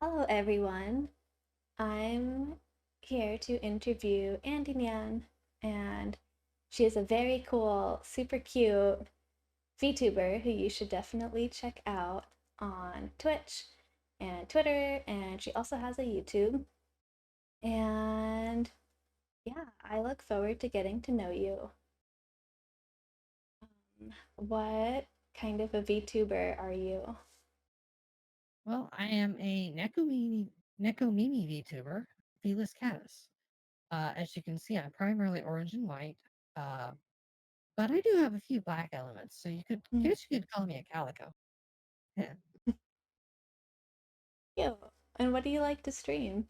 Hello, everyone. I'm here to interview Andi Nyan, and she is a very cool, super cute VTuber who you should definitely check out on Twitch and Twitter, and she also has a YouTube. And yeah, I look forward to getting to know you. What kind of a VTuber are you? Well, I am a Nekomimi VTuber, Felis Catus. As you can see, I'm primarily orange and white, uh, but I do have a few black elements, so Mm, you could call me a calico. Yeah. Cute. And what do you like to stream?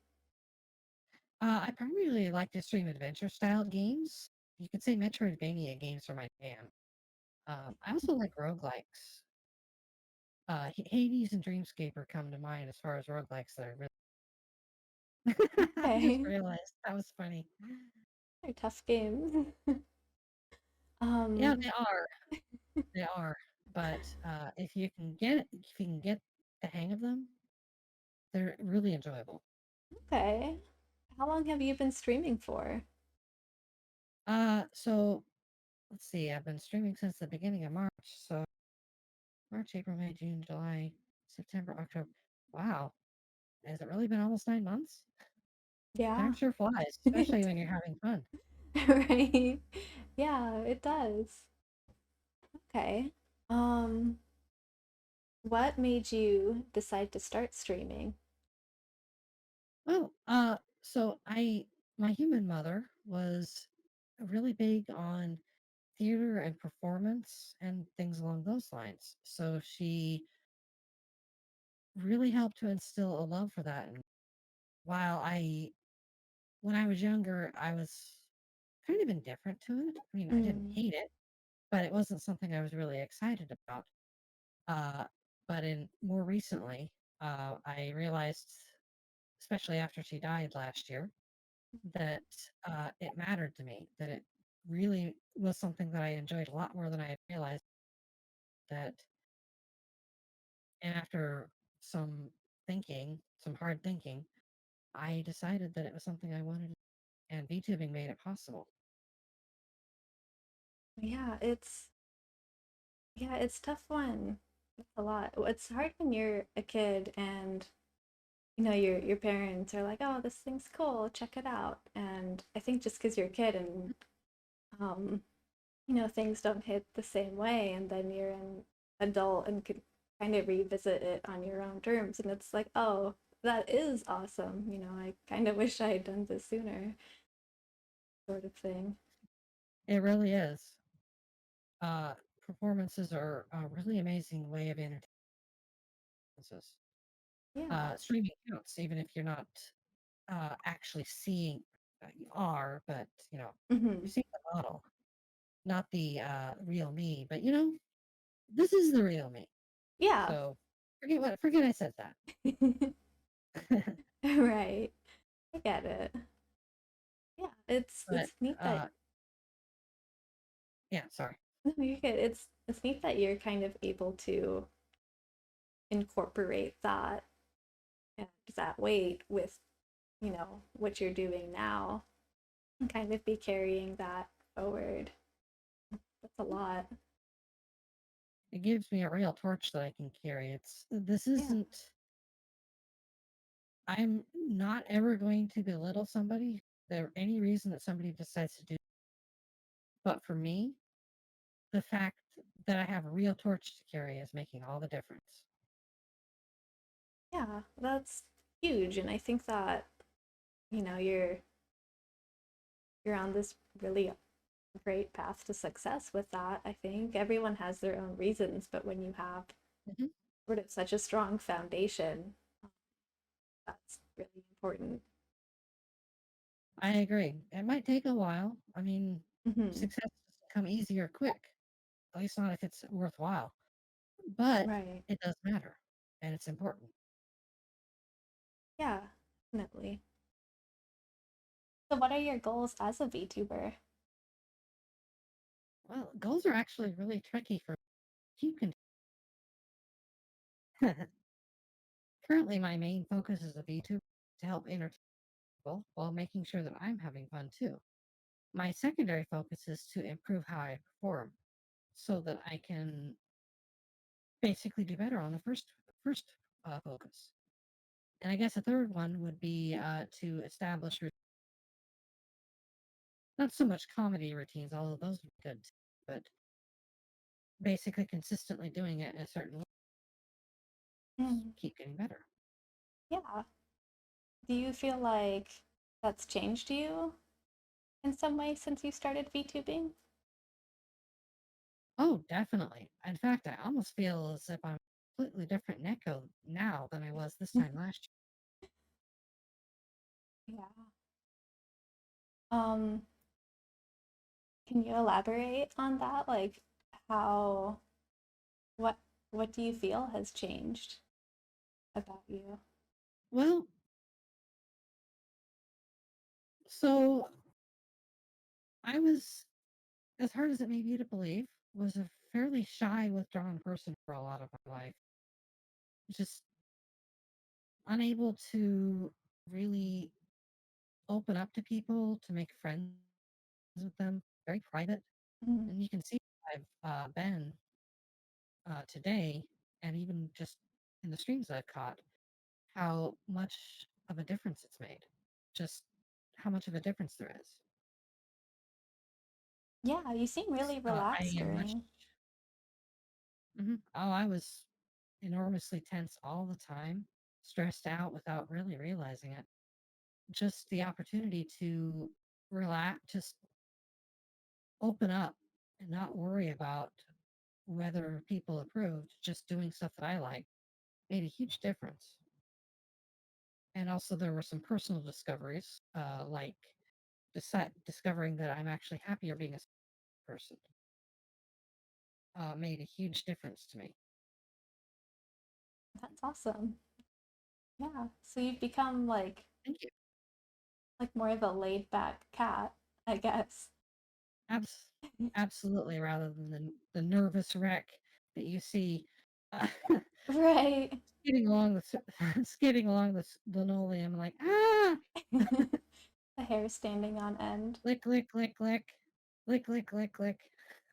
I primarily like to stream adventure style games. You could say metroidvania games are my jam. I also like roguelikes. Hades and Dreamscaper come to mind as far as roguelikes that are really. I just Okay, realized that was funny. they're tough games. Yeah, um, they are, but, if you can get the hang of them, they're really enjoyable. okay. How long have you been streaming for? So let's see, I've been streaming since the beginning of March, so March, April, May, June, July, September, October. Wow, has it really been almost 9 months? Time Yeah. sure flies, especially when you're having fun. Right. Yeah, it does. Okay. Um, what made you decide to start streaming? Well, my human mother was really big on theater and performance and things along those lines. So she really helped to instill a love for that. And while when I was younger, I was kind of indifferent to it. I mean, I didn't Mm, hate it, but it wasn't something I was really excited about. Uh, but in more recently, I realized, especially after she died last year, that it mattered to me, that it really was something that I enjoyed a lot more than I had realized that. And after some some hard thinking, I decided that it was something I wanted, and VTubing made it possible. yeah, it's tough one. It's a lot. It's hard when you're a kid and your parents are like, "Oh, this thing's cool, check it out." And I think just because you're a kid and um things don't hit the same way, and then you're an adult and could kind of revisit it on your own terms, and it's like, oh, that is awesome. I kind of wish I had done this sooner, sort of thing. It really is. Uh, Performances are a really amazing way of entertaining. Yeah. Streaming counts, even if you're not actually seeing. You are, but Hmm. you're seeing the model, not the real me. But this is the real me. Yeah. So forget I said that. Right. I get it. Yeah, But it's neat that yeah, sorry. no, you're good. It's neat that you're kind of able to incorporate that and that weight with what you're doing now and kind of be carrying that forward. That's a lot. It gives me a real torch that I can carry. This Yeah. isn't. I'm not ever going to belittle somebody. There any reason that somebody decides to do, but for me, the fact that I have a real torch to carry is making all the difference. Yeah, that's huge. And I think that, you're on this really great path to success with that. I think everyone has their own reasons, but when you have Mhm. sort of such a strong foundation, that's really important. I agree. It might take a while. I mean, Hmm. success doesn't come easy or quick, at least not if it's worthwhile. But Right. it does matter, and it's important. Yeah, definitely. So what are your goals as a VTuber? Well, goals are actually really tricky for keep Currently, my main focus as a VTuber to help entertain people while making sure that I'm having fun too. My secondary focus is to improve how I perform so that I can basically do better on the first focus. And I guess a third one would be to establish not so much comedy routines, although those would be good, too, but basically consistently doing it in a certain way, Mm, keep getting better. yeah. Do you feel like that's changed you in some way since you started VTubing? Oh, definitely. In fact, I almost feel as if I'm a completely different Neko now than I was this time last Yeah. Um, can you elaborate on that? Like how what what do you feel has changed about you? year. Well, so I was, as hard as it may be to believe, was a fairly shy, withdrawn person for a lot of my life. Just unable to really open up to people, to make friends with them, very private. Mm, And you can see I've been today, and even just in the streams I've caught, how much of a difference it's made. Just how much of a difference there is. yeah, you seem really I relaxed am much. during. Oh, I was enormously tense all the time, stressed out without really realizing it. Just the opportunity to relax, just open up and not worry about whether people approved, just doing stuff that I like made a huge difference. And also, there were some personal discoveries, like discovering that I'm actually happier being a person, made a huge difference to me. That's awesome. Yeah. So you've become Thank you. like more of a laid back cat, I guess. Abs- Absolutely, rather than the nervous wreck that you see uh, Right. skidding along skidding along the linoleum, like ah, The hair standing on end. lick, lick, lick, lick, lick, lick, lick, lick.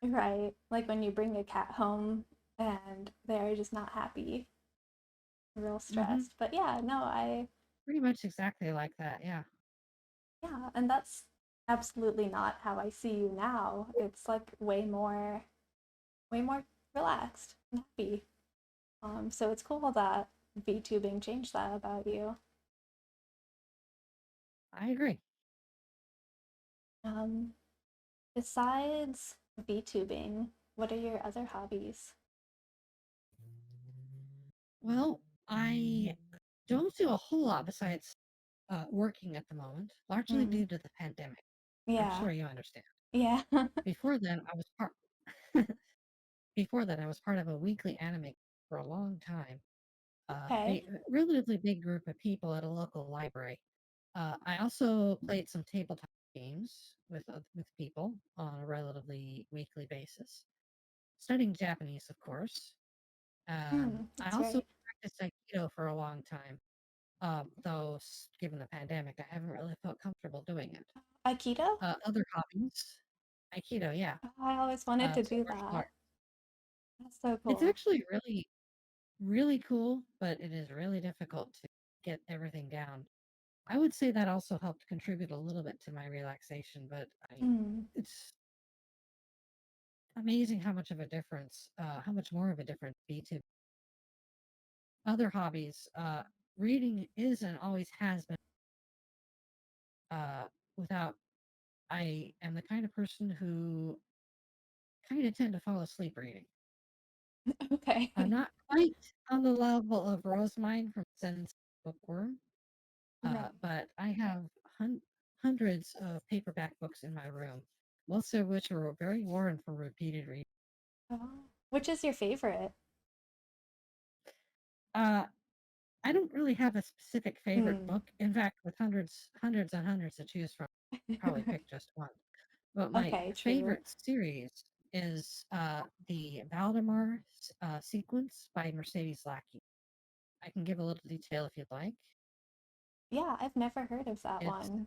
Right. Like when you bring a cat home and they're just not happy, real Hmm. stressed. But yeah, no, I, Pretty much exactly like that. Yeah, yeah, and that's absolutely not how I see you now. It's like way more relaxed and happy. So it's cool that VTubing changed that about you. I agree. Um, Besides VTubing, what are your other hobbies? Well, I don't do a whole lot besides working at the moment, largely Mm, due to the pandemic. I'm yeah, sure you understand. yeah. Before then, I was part. Before that, I was part of a weekly anime for a long time. Okay. Relatively big group of people at a local library. I also played some tabletop games with people on a relatively weekly basis. Studying Japanese, of course. I That's also right. practiced Aikido for a long time. Though, given the pandemic, I haven't really felt comfortable doing it. Aikido? Other hobbies, Aikido, yeah. Oh, I always wanted to So do martial that. art. That's so It's cool. actually really, really cool, but it is really difficult to get everything down. I would say that also helped contribute a little bit to my relaxation, but Mm, it's amazing how much of a difference, how much more of a difference be to other hobbies. Reading is and always has been uh, without. I am the kind of person who kind of tend to fall asleep reading. okay. I'm not quite on the level of Rosemine from Zen's Bookworm, Right. but I have hundreds of paperback books in my room, most of which are very worn from repeated reading. Oh. Which is your favorite? Uh, I don't really have a specific favorite Mm. book. In fact, with hundreds and hundreds to choose from, I'd probably pick just one. But my Okay, true. favorite series is the Valdemar sequence by Mercedes Lackey. I can give a little detail if you'd like. Yeah, I've never heard of that It's one.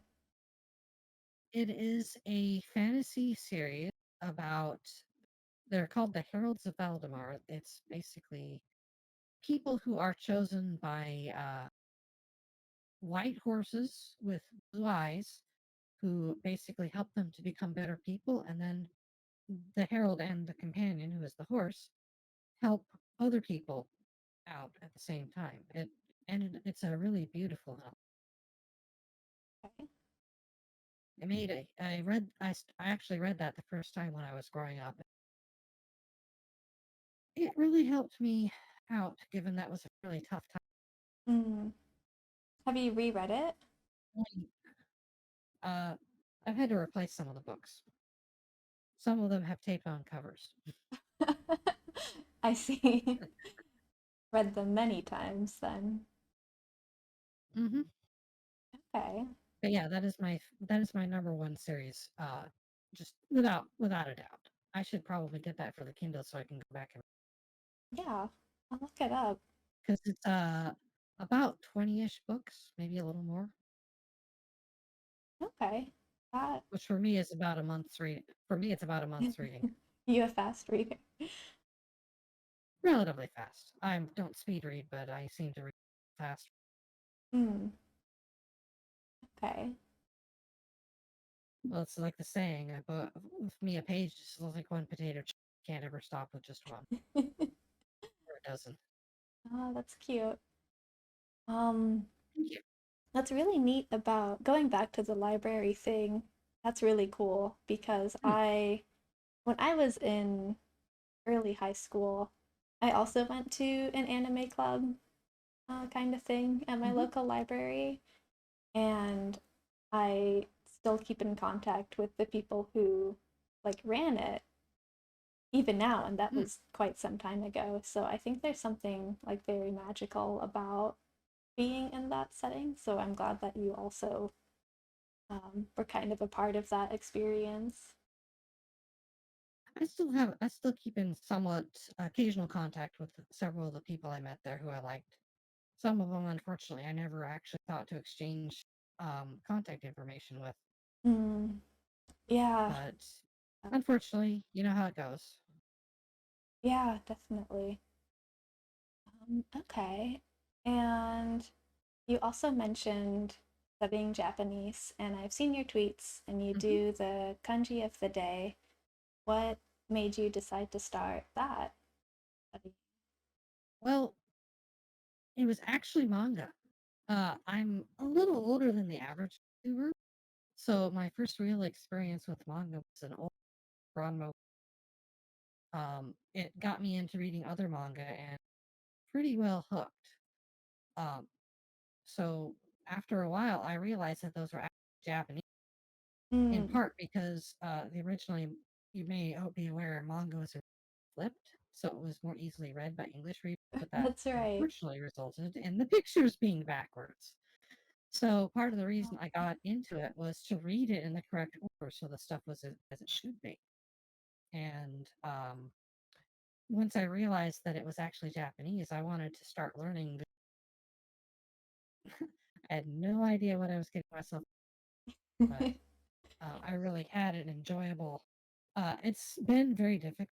it is a fantasy series about they're called the Heralds of Valdemar. It's basically people who are chosen by white horses with blue eyes who basically help them to become better people, and then the herald and the companion, who is the horse, help other people out at the same time. It's a really beautiful novel. Okay. I made a I read I actually read that the first time when I was growing up. It really helped me out, given that was a really tough Mm. Have you reread it? time. Uh, I've had to replace some of the books. Some of them have tape on covers. I see. Read them many times then. Hmm. Okay. But yeah, that is my number one series. Just without a doubt. I should probably get that for the Kindle so I can go back and Yeah, I'll look it up. because it's about 20-ish books, maybe a little more, Okay. That which for me is about a month's read. For me, it's about a month's reading. you a fast reader. Relatively fast. I don't speed read, but I seem to read fast. Mm, okay. Well, it's like the saying, with me, a page is like one potato chip. Can't ever stop with just one or a dozen. Oh, that's cute. Um, Thank you. that's really neat about going back to the library thing. That's really cool because Hmm. when I was in early high school, I also went to an anime club kind of thing at my Hmm. local library, and I still keep in contact with the people who like ran it even now, and that Hmm. was quite some time ago. So I think there's something like very magical about being in that setting. So I'm glad that you also were kind of a part of that experience. I still keep in somewhat occasional contact with several of the people I met there who I liked. Some of them, unfortunately, I never actually thought to exchange contact information with. Mm, yeah, But unfortunately, you know how it goes. yeah, definitely. Okay. And you also mentioned studying Japanese, and I've seen your tweets, and you Hmm. do the kanji of the day. What made you decide to start that study? Well, it was actually manga. I'm a little older than the average viewer, so my first real experience with manga was an old Ranma. It got me into reading other manga and pretty well hooked. Um, so after a while, I realized that those were actually Japanese, in Mm, part because the originally, you may be aware, manga was flipped, so it was more easily read by English readers, but that that's right. unfortunately resulted in the pictures being backwards. So part of the reason I got into it was to read it in the correct order so the stuff was as it should be. And once I realized that it was actually Japanese, I wanted to start learning. I had no idea what I was getting myself, but I really had an enjoyable. It's been very difficult.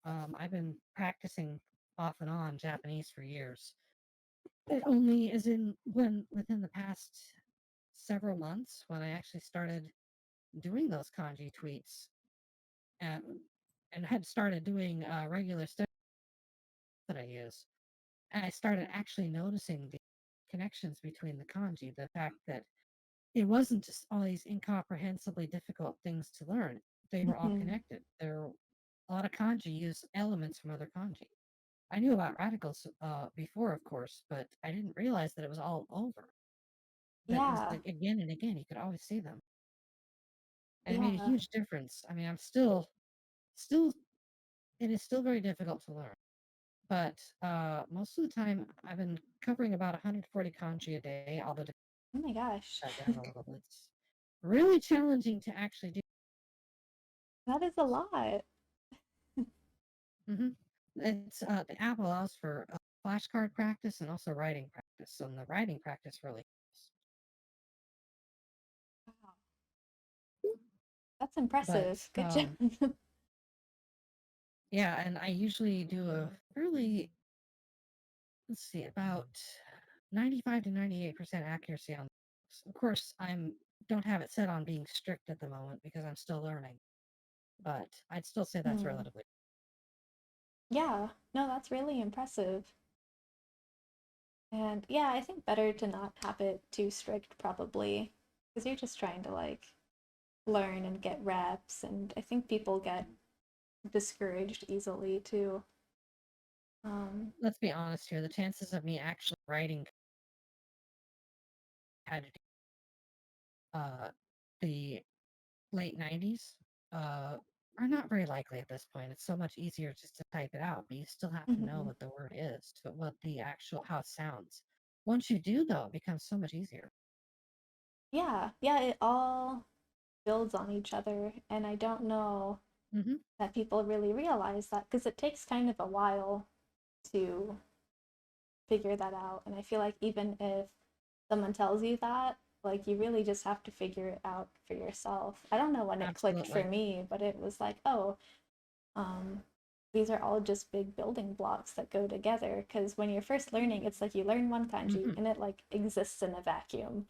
I've been practicing off and on Japanese for years. It only is in when within the past several months when I actually started doing those kanji tweets and and had started doing regular stuff that I use. And I started actually noticing the connections between the kanji, the fact that it wasn't just all these incomprehensibly difficult things to learn. They were all Mhm. connected. There were a lot of kanji use elements from other kanji. I knew about radicals before, of course, but I didn't realize that it was all over. That it was Yeah, like again and again, you could always see them. And it made a yeah. huge difference. I mean, still, it is still very difficult to learn. But most of the time, I've been covering about 140 kanji a day, although to Oh my gosh. cut that down a little bit. It's really challenging to actually do. That is a lot. Hmm. It's the app allows for flashcard practice and also writing practice. And the writing practice really helps. Wow, that's But impressive. Good job. yeah, and I usually do a fairly, let's see, about 95 to 98% accuracy on this. Of course, I'm don't have it set on being strict at the moment because I'm still learning, but I'd still say that's Hmm. relatively. Yeah, no, that's really impressive. And yeah, I think better to not have it too strict probably because you're just trying to like learn and get reps and I think people get discouraged easily too. Um, Let's be honest here. The chances of me actually writing had to uh, the late 90s uh, are not very likely at this point. It's so much easier just to type it out, but you still have to know mhm. what the word is, to what the actual how it sounds. Once you do, though, it becomes so much easier. Yeah, yeah, it all builds on each other and I don't know Hmm. that people really realize that because it takes kind of a while to figure that out. And I feel like even if someone tells you that, like you really just have to figure it out for yourself. I don't know when it clicked for Absolutely. me, but it was like, oh, um, these are all just big building blocks that go together. Because when you're first learning, it's like you learn one kanji Hmm. and it like exists in a vacuum.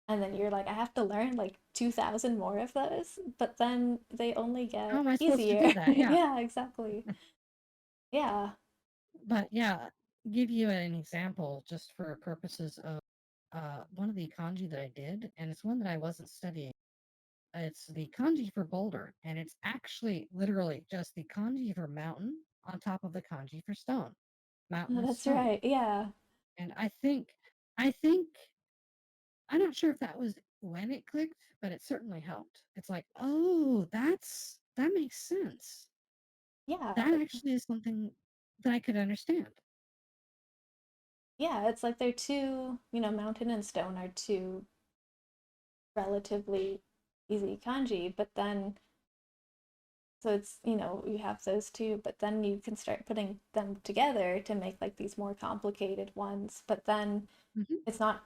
And then you're like, I have to learn like 2,000 more of those, but then they only How get am I supposed to do easier. that? Yeah. Yeah, exactly. Yeah. But yeah, give you an example just for purposes of one of the kanji that I did, and it's one that I wasn't studying. It's the kanji for boulder, and it's actually literally just the kanji for mountain on top of the kanji for stone. Mountain Oh, is that's stone. right. Yeah. And I think, I'm not sure if that was when it clicked, but it certainly helped. It's like, oh, that makes sense. Yeah. That actually is something that I could understand. Yeah. It's like they're two, mountain and stone are two relatively easy kanji, but then, so it's, you have those two, but then you can start putting them together to make like these more complicated ones. But then Hmm. it's not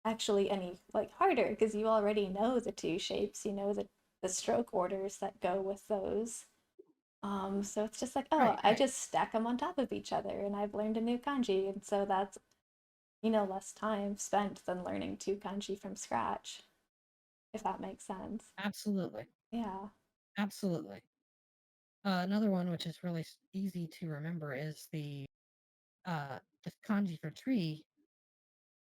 actually any like harder because you already know the two shapes, you know the stroke orders that go with those. So it's just like, oh, Right, I right. just stack them on top of each other and I've learned a new kanji. And so that's, less time spent than learning two kanji from scratch, if that makes sense. Absolutely. Yeah. Absolutely. Another one which is really easy to remember is the kanji for tree.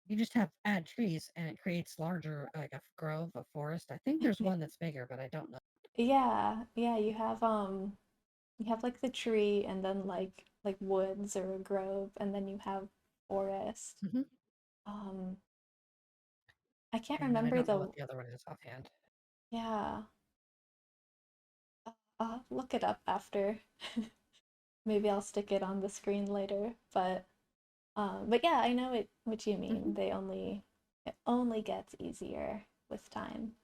You just have add trees and it creates larger, like a grove, a forest. I think there's one that's bigger, but I don't know. Yeah, yeah, you have like the tree and then like woods or a grove and then you have forest. Hmm. Um I can't And then I remember don't know what the the other one is offhand. yeah. I'll look it up after. Maybe I'll stick it on the screen later, but yeah, I know what you Hmm. mean. It only gets easier with time.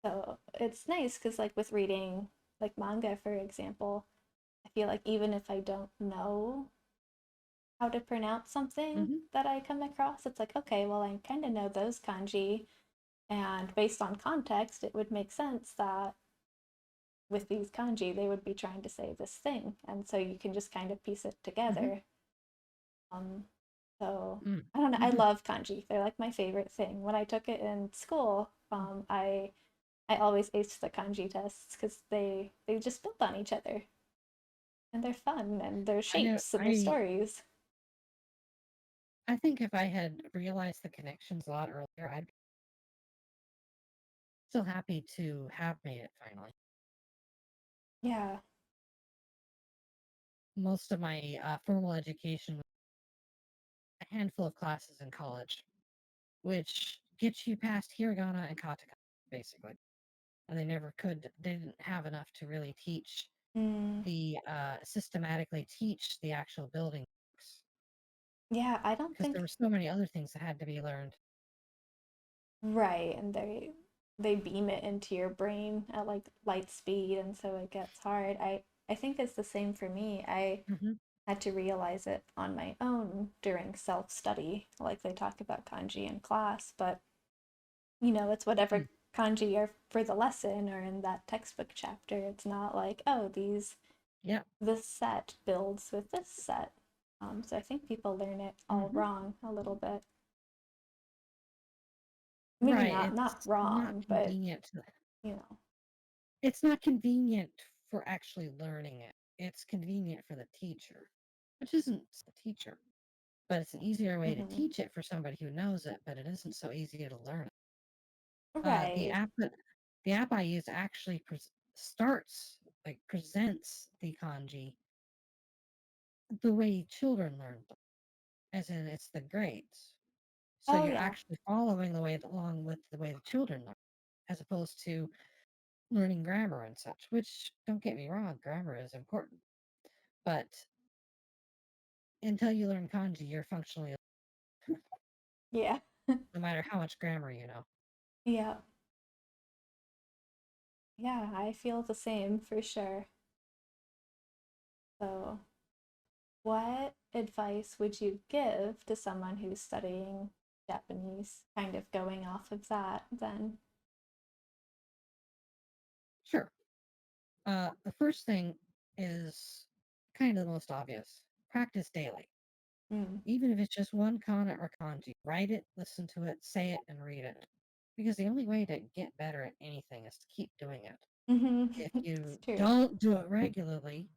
So it's nice because like with reading like manga, for example, I feel like even if I don't know how to pronounce something Hmm. that I come across, it's like, okay, well, I kind of know those kanji, and based on context, it would make sense that with these kanji, they would be trying to say this thing. And so you can just kind of piece it Hmm. together. Um, so Mm. I don't know. I Hmm. love kanji. They're like my favorite thing. When I took it in school, I always aced the kanji tests because they just build on each other and they're fun and they're I know. shapes and they're I stories. I think if I had realized the connections a lot earlier, I'd be still happy to have made it finally. Yeah. Most of my formal education was a handful of classes in college, which gets you past hiragana and katakana, basically. And they never could. They didn't have enough to really teach Mm, the systematically teach the actual building blocks yeah, I don't because there think were so many other things that had to be learned. right, and they beam it into your brain at like light speed and so it gets hard. I think it's the same for me. I Hmm. had to realize it on my own during self-study, like they talk about kanji in class, but it's whatever Mm. kanji are for the lesson or in that textbook chapter. It's not like, oh, Yeah. this set builds with this set. So I think people learn it all Hmm. wrong a little bit. Maybe Right. not It's not wrong, but convenient. you know. It's not convenient for actually learning it. It's convenient for the teacher, which isn't the teacher, but it's an easier way to Hmm. teach it for somebody who knows it, but it isn't so easy to learn it. The Right. app the app I use actually starts like presents the kanji the way children learn them, as in it's the grades. So Oh you're yeah. actually following the way along with the way the children learn, as opposed to learning grammar and such. Which don't get me wrong, grammar is important, but until you learn kanji, you're functionally Yeah. no matter how much grammar you know. Yeah. Yeah, I feel the same for sure. So, what advice would you give to someone who's studying Japanese, kind of going off of that then? Sure. The first thing is kind of the most obvious. Practice daily. Mm. Even if it's just one kana or kanji, write it, listen to it, say it, and read it. Because the only way to get better at anything is to keep doing it. Hmm. If It's you true. don't do it regularly,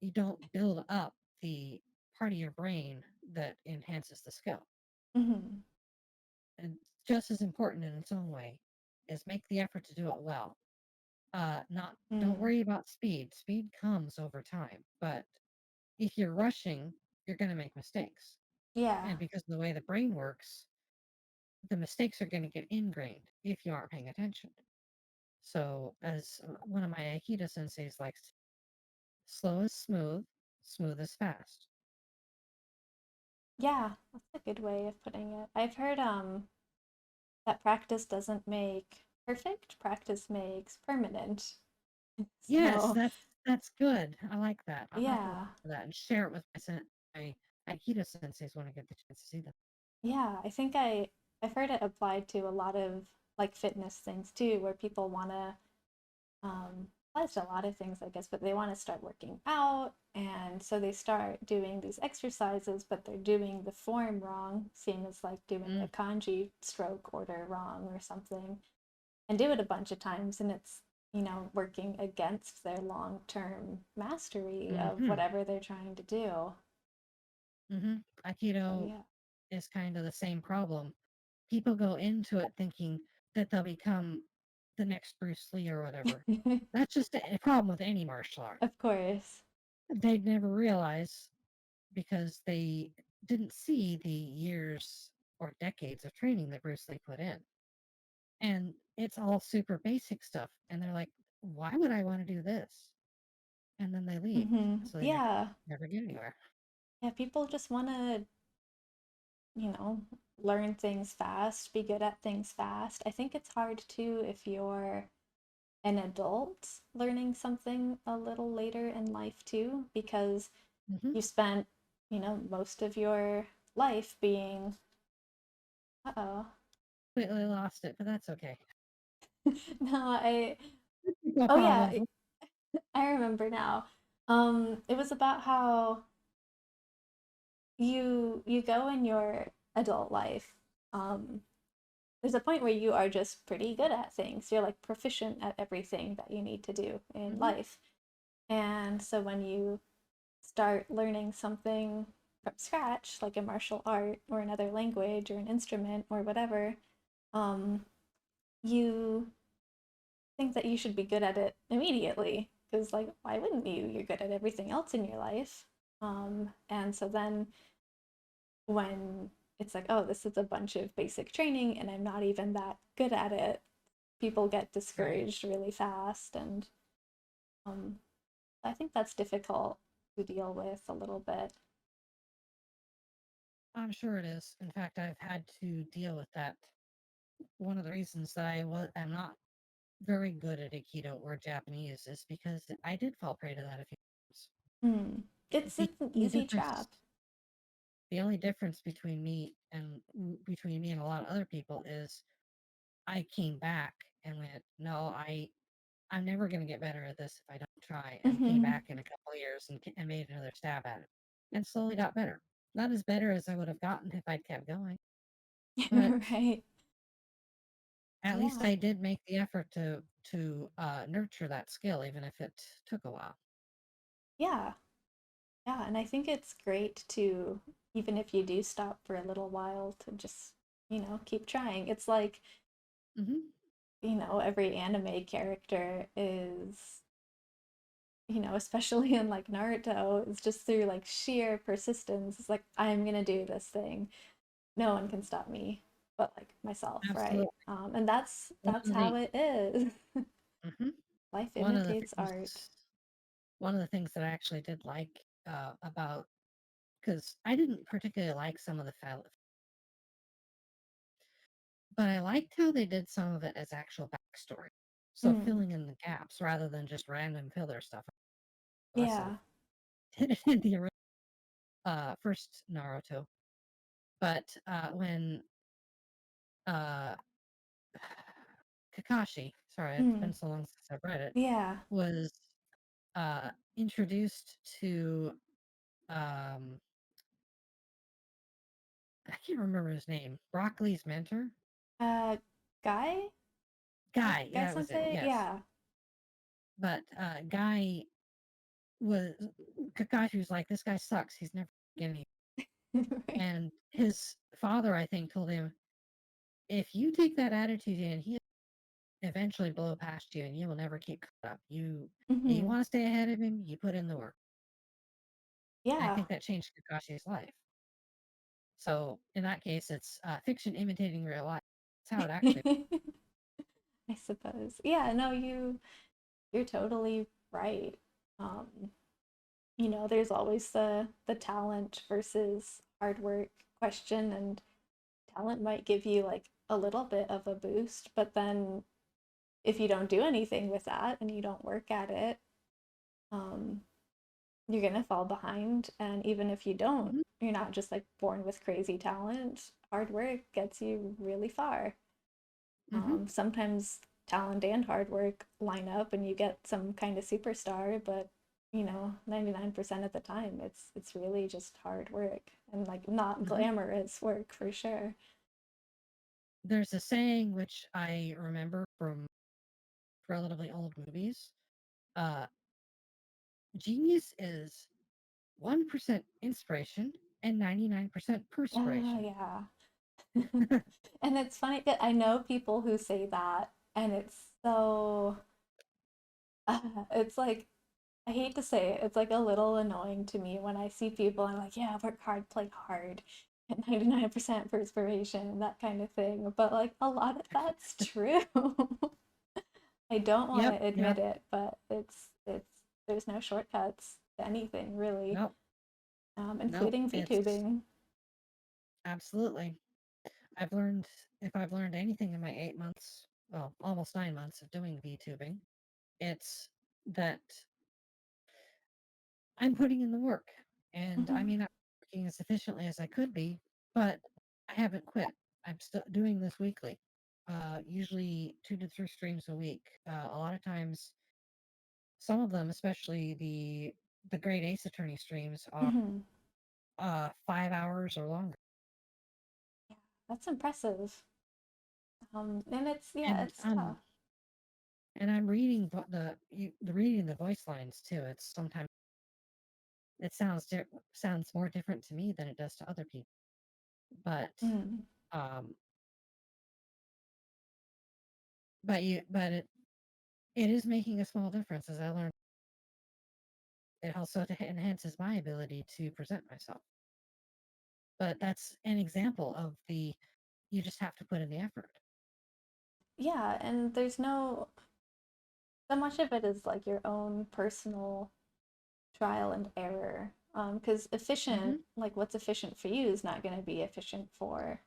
you don't build up the part of your brain that enhances the skill. Hmm. And just as important in its own way is make the effort to do it well. Not Don't Mm. worry about speed. Speed comes over time, but if you're rushing, you're going to make mistakes. Yeah. And because of the way the brain works, the mistakes are going to get ingrained if you aren't paying attention. So, as one of my Aikido senseis likes, slow is smooth, smooth is fast. Yeah, that's a good way of putting it. I've heard that practice doesn't make perfect, practice makes permanent. Yes, So, that's good. I like that. I'll have to yeah. remember that and share it with my Aikido senseis when I get the chance to see them. Yeah, I've heard it applied to a lot of like fitness things too, where people want to applies to a lot of things, I guess, but they want to start working out, and so they start doing these exercises, but they're doing the form wrong, same as like doing the Mm, kanji stroke order wrong or something, and do it a bunch of times, and it's working against their long-term mastery of mm-hmm, whatever they're trying to do. mm-hmm. So Aikido yeah. is kind of the same problem. People go into it thinking that they'll become the next Bruce Lee or whatever. That's just a problem with any martial art. Of course. They'd never realize because they didn't see the years or decades of training that Bruce Lee put in. And it's all super basic stuff. And they're like, why would I want to do this? And then they leave. So they Yeah. never get anywhere. Yeah, people just want to you know, learn things fast, be good at things fast. I think it's hard too if you're an adult learning something a little later in life too, because Hmm. you spent, most of your life being, uh-oh. Completely lost it, but that's okay. No, No oh yeah, problem. I remember now. It was about how you go in your adult life. Um, there's a point where you are just pretty good at things. You're like proficient at everything that you need to do in Hmm. life. And so when you start learning something from scratch, like a martial art or another language or an instrument or whatever, um, you think that you should be good at it immediately. Because, like, why wouldn't you? You're good at everything else in your life. And so then when it's like, oh, this is a bunch of basic training and I'm not even that good at it, people get Right. discouraged really fast. And um, I think that's difficult to deal with a little bit. I'm sure it is. In fact, I've had to deal with that. One of the reasons that I'm not very good at Aikido or Japanese is because I did fall prey to that a few times. Hmm. It's an only easy difference trap. the only difference between me and a lot of other people is I came back and went, no, I'm never going to get better at this if I don't try, and came Hmm. back in a couple of years and made another stab at it, and slowly got better. Not as better as I would have gotten if I'd kept going, but Right. at least Yeah. I did make the effort to nurture that skill, even if it took a while. Yeah. Yeah. And I think it's great to, even if you do stop for a little while, to just, keep trying. It's like, Hmm. every anime character is, especially in like Naruto, is just through like sheer persistence. It's like, I'm gonna do this thing. No one can stop me but like myself, right? Absolutely. And that's One that's of how the it is. mhm. Life one of the imitates art. things one of the things that I actually did like about because I didn't particularly like some of the but I liked how they did some of it as actual backstory. So Mm, filling in the gaps rather than just random filler stuff. Less of yeah. did it in the first Naruto. But when uh, Kakashi, sorry, it's Mm, been so long since I've read it, yeah. was introduced to um, I can't remember his name. Broccoli's mentor, Uh, Guy? Guy. Guy That was it. Sensei? Yes, Yeah. but Guy was Kakashi was like, this guy sucks. He's never getting. Right. And his father, I think, told him, if you take that attitude in, he'll eventually blow past you, and you will never keep caught up. You Hmm. want to stay ahead of him, you put in the work. And I Yeah. think that changed Kakashi's life. So in that case, it's fiction imitating real life. That's how it actually. I suppose. Yeah, no, you're totally right. Um, there's always the talent versus hard work question, and talent might give you like a little bit of a boost, but then if you don't do anything with that and you don't work at it, um, you're gonna fall behind. And even if you don't, Mhm, you're not just like born with crazy talent. Hard work gets you really far. mhm, Sometimes talent and hard work line up and you get some kind of superstar, but 99% of the time it's really just hard work and like not mhm. glamorous work for sure. There's a saying which I remember from relatively old movies. Uh, Genius is 1% inspiration and 99% Oh, perspiration. yeah. And it's funny that I know people who say that, and it's like, I hate to say it, it's like a little annoying to me when I see people. I'm like, yeah, work hard, play hard, and 99% perspiration, that kind of thing. But like a lot of that's true. I don't want Yep, to admit yep, it, but it's there's no shortcuts to anything really, nope, nope. including It's VTubing. absolutely. If I've learned anything in my 8 months, well, almost 9 months of doing VTubing, it's that I'm putting in the work. And I Hmm. may not be working as efficiently as I could be, but I haven't quit. I'm still doing this weekly. Usually 2 to 3 streams a week. A lot of times, some of them, especially the Great Ace Attorney streams, are Hmm. 5 hours or longer. Yeah, that's impressive. And it's yeah, And it's tough. I'm reading the reading the voice lines too. It's sometimes it sounds more different to me than it does to other people. But Mm. um, but it is making a small difference as I learn. It also enhances my ability to present myself. But that's an example of the you just have to put in the effort. Yeah, and there's no so much of it is like your own personal trial and error. Because efficient, Hmm. like what's efficient for you is not going to be efficient for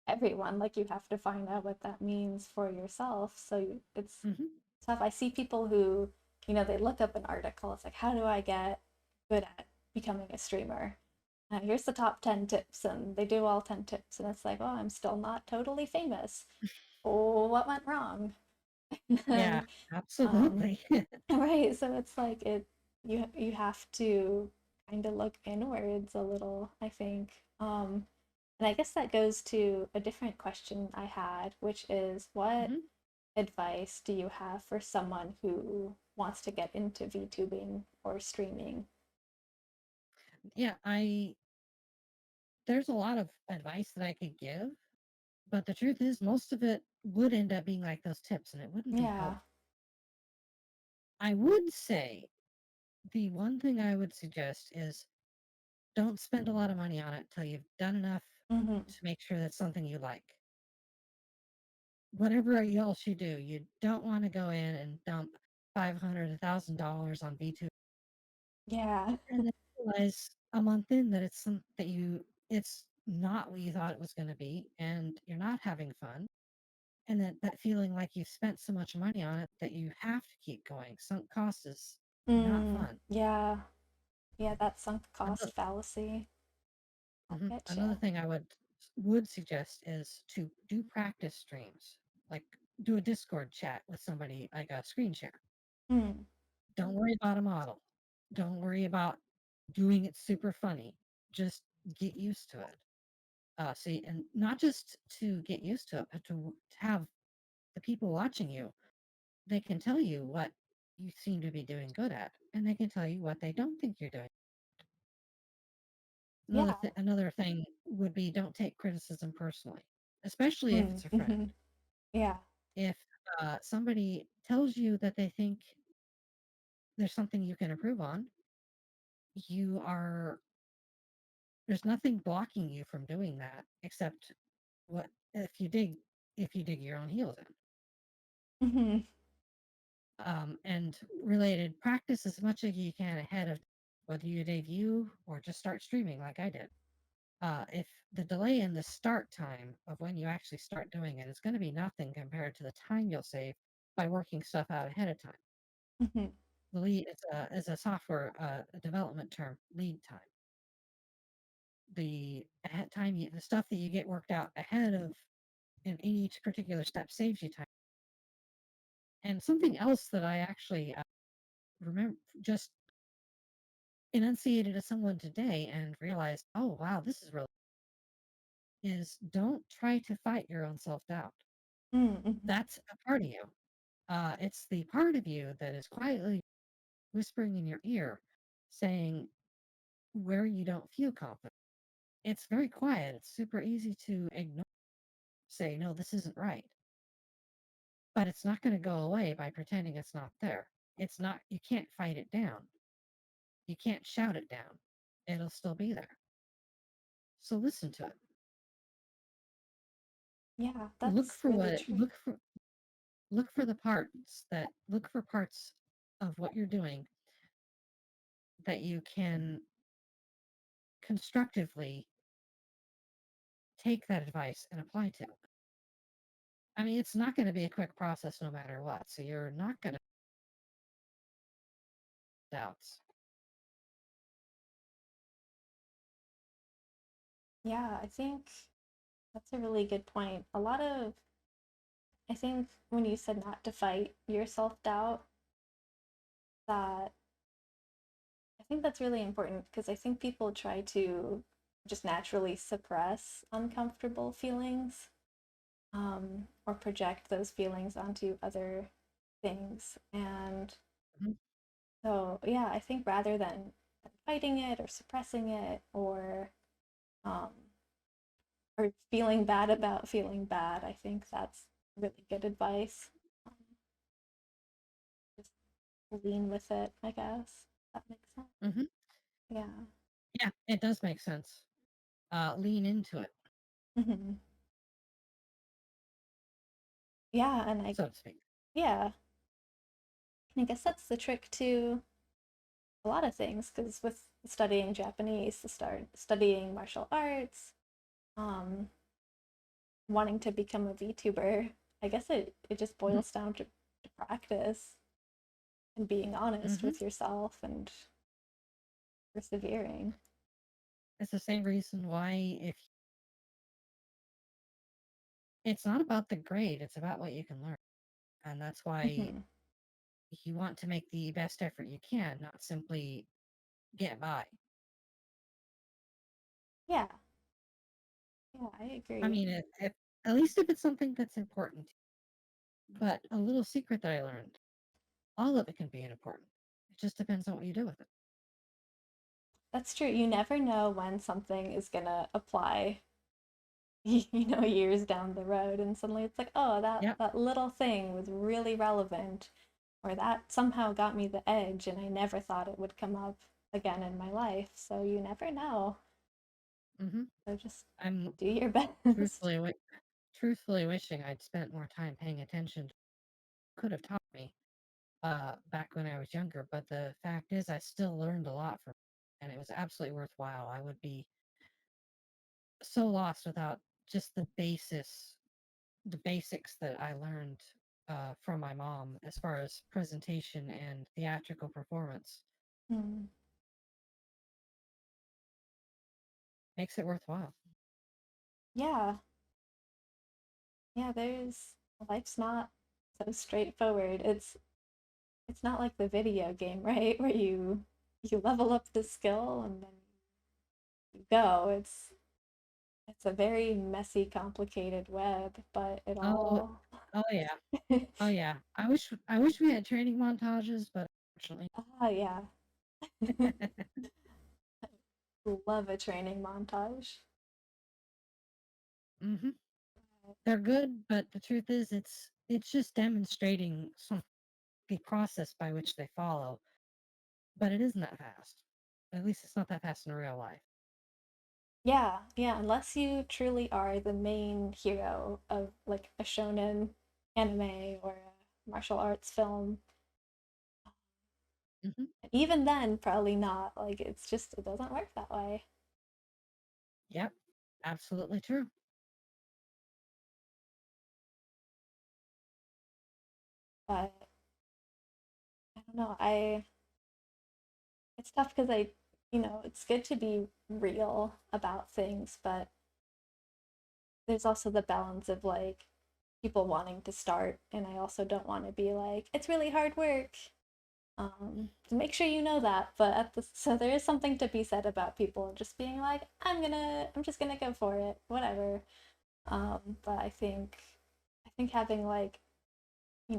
everyone. Like you have to find out what that means for yourself. So it's Hmm. tough. I see people who, they look up an article. It's like, how do I get good at becoming a streamer. Here's the top 10 tips, and they do all 10 tips, and it's like, oh, I'm still not totally famous. Oh, what went wrong? Yeah, And um, absolutely. right, so it's like you have to kind of look inwards a little, I think. And I guess that goes to a different question I had, which is what Mhm. advice do you have for someone who wants to get into VTubing or streaming? Yeah, there's a lot of advice that I could give, but the truth is most of it would end up being like those tips and it wouldn't be Yeah. helpful. I would say the one thing I would suggest is don't spend a lot of money on it till you've done enough Mm-hmm. to make sure that's something you like. Whatever else you do, you don't want to go in and dump 500, $1,000 on V2 Yeah. and then realize a month in that it's not what you thought it was going to be, and you're not having fun, and that feeling like you've spent so much money on it that you have to keep going. Sunk cost is not Mm, fun. yeah. Yeah, that sunk Another, cost fallacy. I get another you. thing I would suggest is to do practice streams, like do a Discord chat with somebody, like a screen share. Mm, Don't worry about a model. Don't worry about doing it super funny. Just get used to it. See, and not just to get used to it, but to have the people watching you, they can tell you what you seem to be doing good at, and they can tell you what they don't think you're doing. yeah. Another thing would be don't take criticism personally, especially if Mm, it's a friend. mm-hmm. Yeah. If somebody tells you that they think there's something you can improve on, you are there's nothing blocking you from doing that except what if you dig your own heels in. Mm-hmm. And related, practice as much as you can ahead of whether you debut or just start streaming like I did. If the delay in the start time of when you actually start doing it is going to be nothing compared to the time you'll save by working stuff out ahead of time. Mm-hmm. The lead is a software development term, lead time. The stuff that you get worked out ahead of in each particular step saves you time. And something else that I actually remember just enunciated to someone today and realized, oh wow, this is really is don't try to fight your own self-doubt. Mm-hmm. That's a part of you. It's the part of you that is quietly whispering in your ear, saying where you don't feel confident. It's very quiet. It's super easy to ignore, say, no, this isn't right. But it's not going to go away by pretending it's not there. It's not, you can't fight it down. You can't shout it down. It'll still be there. So listen to it. Yeah, Look that's for really what, true. look for parts of what you're doing that you can constructively take that advice and apply to. I mean, it's not going to be a quick process no matter what. So you're not going to doubts. Yeah, I think that's a really good point. I think when you said not to fight your self-doubt, that I think that's really important because I think people try to just naturally suppress uncomfortable feelings, or project those feelings onto other things. And Mhm. so, yeah, I think rather than fighting it or suppressing it um, or feeling bad about feeling bad, I think that's really good advice. Um, just lean with it, I guess. That makes sense. Mhm. Yeah. Yeah, it does make sense. Lean into it, Hmm. Yeah, and so to speak. yeah, I guess that's the trick to a lot of things because with studying Japanese, to start studying martial arts, um, wanting to become a VTuber, I guess it just Mhm. boils down to practice and being honest Mhm. with yourself and persevering. It's the same reason why if it's not about the grade, it's about what you can learn. And that's why Hmm. you want to make the best effort you can, not simply get by. Yeah, yeah, I I agree. mean, if at least if it's something that's important. But a little secret that I learned, all of it can be important. It just depends on what you do with it. That's true. You never know when something is gonna apply, years down the road, and suddenly it's like, oh, that Yep. that little thing was really relevant, or that somehow got me the edge, and I never thought it would come up again in my life. So you never know. hmm So just I'm do your best. truthfully, truthfully wishing I'd spent more time paying attention. Could have taught me back when I was younger, but the fact is, I still learned a lot from it, and it was absolutely worthwhile. I would be so lost without just the basics that I learned from my mom as far as presentation and theatrical performance. Hmm. Makes it worthwhile. Yeah, yeah. There's life's not so straightforward. It's not like the video game, right? Where you level up the skill and then you go. It's a very messy, complicated web, but it Oh, all oh yeah, oh yeah. I wish we had training montages, but unfortunately, ah yeah. Love a training montage. hmm they're good. But the truth is, it's just demonstrating the process by which they follow. But it isn't that fast. At least it's not that fast in real life. Yeah, yeah, unless you truly are the main hero of like a shonen anime or a martial arts film. hmm Even then, probably not. Like it's just it doesn't work that way. Yep, absolutely true. But I don't know. I It's tough because it's good to be real about things, but there's also the balance of like people wanting to start, and I also don't want to be like, it's really hard work. To make sure you know that, but so there is something to be said about people just being like, I'm just gonna go for it, whatever. But I think having like,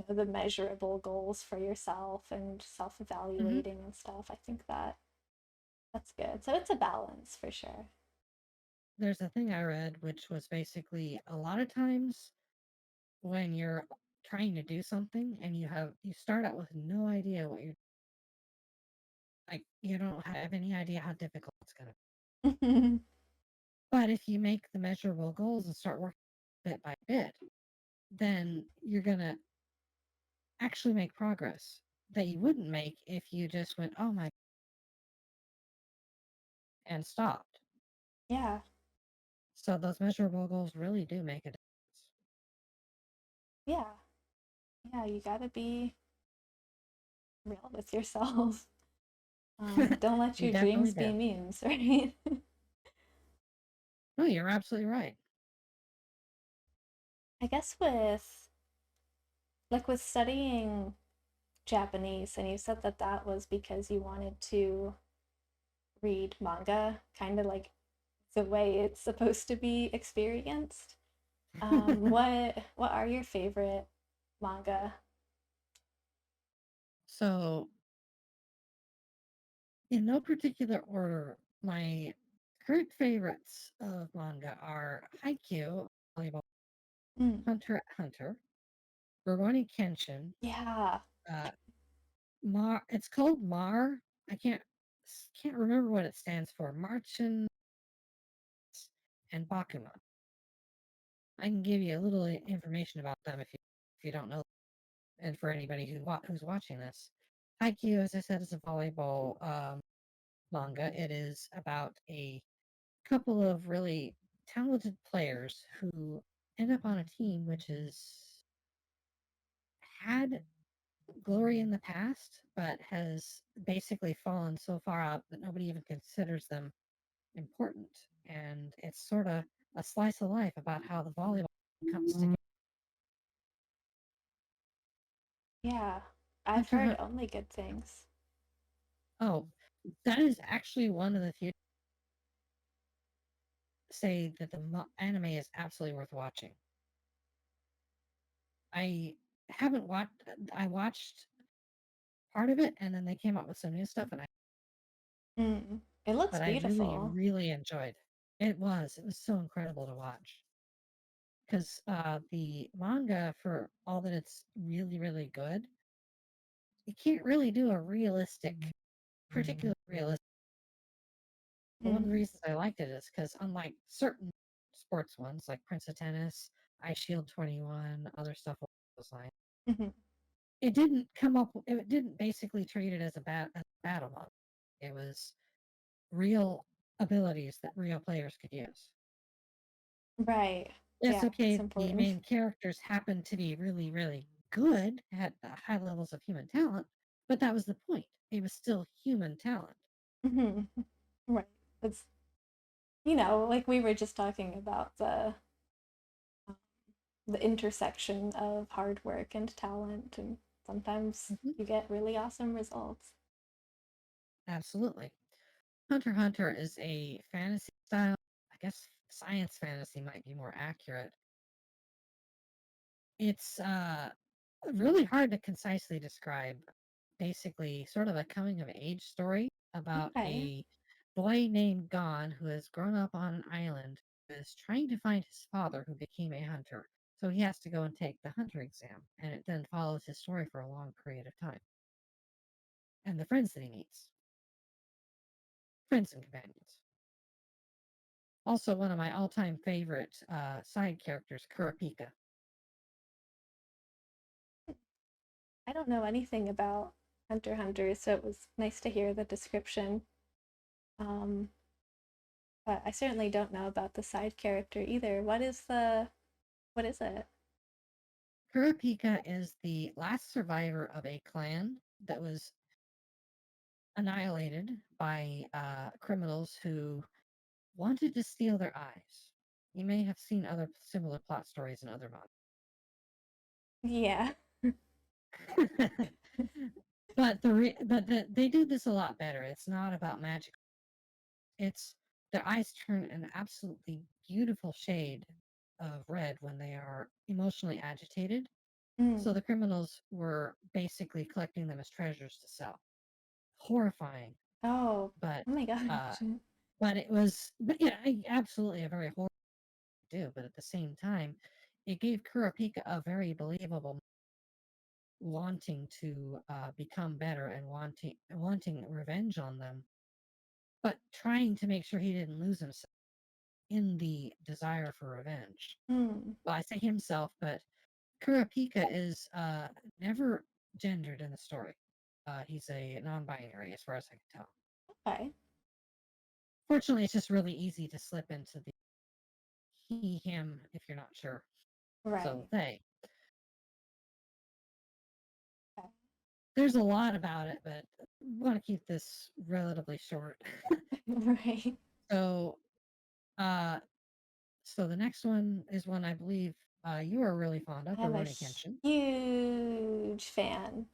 the measurable goals for yourself and hmm self-evaluating and stuff, I think that's good. So it's a balance for sure. There's a thing I read, which was basically a lot of times when you're trying to do something and you start out with no idea what you're like, you don't have any idea how difficult it's going to be. But if you make the measurable goals and start working bit by bit, then you're going to actually make progress that you wouldn't make if you just went, oh my, and stopped. Yeah, So those measurable goals really do make a difference. yeah, yeah. You gotta be real with yourself. Don't let You your definitely dreams do. be memes, right? No, you're absolutely right. I guess with studying Japanese, and you said that that was because you wanted to read manga, kind of like the way it's supposed to be experienced. What are your favorite manga? So, in no particular order, my current favorites of manga are Haikyuu, volleyball, Mm, Hunter x Hunter, Rurouni Kenshin, yeah. uh, Mar. It's called Mar. I can't remember what it stands for. Marchen and Bakuman. I can give you a little information about them if you don't know, and for anybody who's watching this. Haikyuu, as I said, is a volleyball manga. It is about a couple of really talented players who end up on a team which has had glory in the past, but has basically fallen so far out that nobody even considers them important. And it's sort of a slice of life about how the volleyball comes together. Yeah, I've Hunter heard Hunt. only good things. Oh, that is actually one of the few say that the anime is absolutely worth watching. I haven't watched. I watched part of it, and then they came out with some new stuff, Mm. It looks but I really, beautiful. really enjoyed. It was. It was so incredible to watch because the manga, for all that it's really, really good, it can't really do a realistic, particularly realistic. But one of the Mm. reasons I liked it is because unlike certain sports ones like Prince of Tennis, Ice Shield 21, other stuff along those lines, Hmm. it didn't come up. It didn't basically treat it as a battle mode. It was real abilities that real players could use. Right. It's Yeah, that's okay, the important. main characters happen to be really, really good, had high levels of human talent, but that was the point. It was still human talent. Hmm. Right. It's, like we were just talking about um, the intersection of hard work and talent, and sometimes Mhm. you get really awesome results. Absolutely. Hunter x Hunter is a fantasy style. I guess science fantasy might be more accurate. It's really hard to concisely describe. Basically, sort of a coming of age story about Okay. a boy named Gon who has grown up on an island who is trying to find his father who became a hunter. So he has to go and take the hunter exam, and it then follows his story for a long period of time and the friends that he meets, friends and companions. Also, one of my all-time favorite side characters, Kurapika. I don't know anything about Hunter x Hunter, so it was nice to hear the description. Um, but I certainly don't know about the side character either. What is it? Kurapika is the last survivor of a clan that was annihilated by criminals who wanted to steal their eyes. You may have seen other similar plot stories in other Yeah. mangas. They do this a lot better. It's not about magic. It's their eyes turn an absolutely beautiful shade of red when they are emotionally agitated. So Mm. the criminals were basically collecting them as treasures to sell. Horrifying, Oh, but oh my uh, gosh. but yeah, absolutely a very horrible do. But at the same time, it gave Kurapika a very believable wanting to become better and wanting revenge on them, but trying to make sure he didn't lose himself in the desire for revenge. Mm. Well, I say himself, but Kurapika is never gendered in the story. He's a non-binary, as far as I can tell. Okay. Fortunately, it's just really easy to slip into the he, him if you're not sure. So Right. they. Okay. There's a lot about it, but I want to keep this relatively short. Right. So, uh, so the next one is one I believe you are really fond of, I'm a Rurouni Kenshin. huge fan.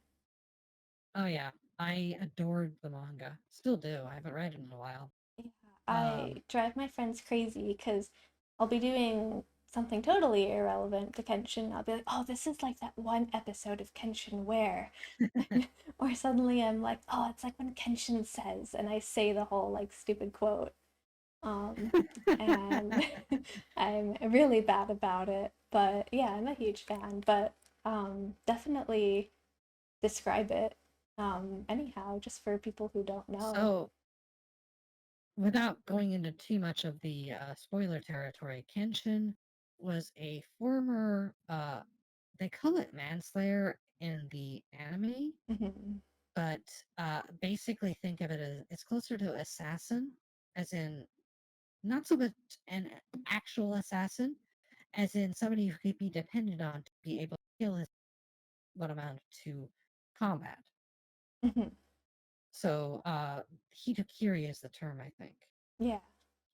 Oh yeah, I adored the manga. Still do. I haven't read it in a while. Yeah, I Um, drive my friends crazy because I'll be doing something totally irrelevant to Kenshin. I'll be like, oh, this is like that one episode of Kenshin where. Or suddenly I'm like, oh, it's like when Kenshin says, and I say the whole like stupid quote. Um, and I'm really bad about it. But yeah, I'm a huge fan. But definitely describe it anyhow, just for people who don't know. so without going into too much of the spoiler territory, Kenshin was a former they call it manslayer in the anime, Hmm. but basically think of it as it's closer to assassin, as in not so much an actual assassin, as in somebody who could be depended on to be able to kill his what amounted to combat. Mhm. So Hitakiri is the term, I think. Yeah.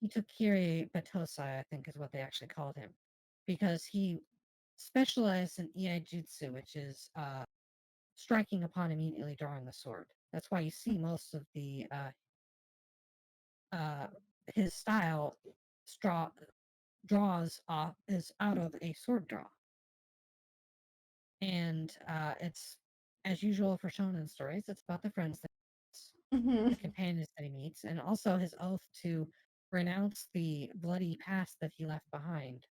Hitakiri Batosai, I think, is what they actually called him, because he specialized in Iaijutsu, which is striking upon immediately drawing the sword. That's why you see most of the uh, his style straw draws off is out of a sword draw, and it's as usual for shonen stories. It's about the friends that Mhm. the companions that he meets, and also his oath to renounce the bloody past that he left behind,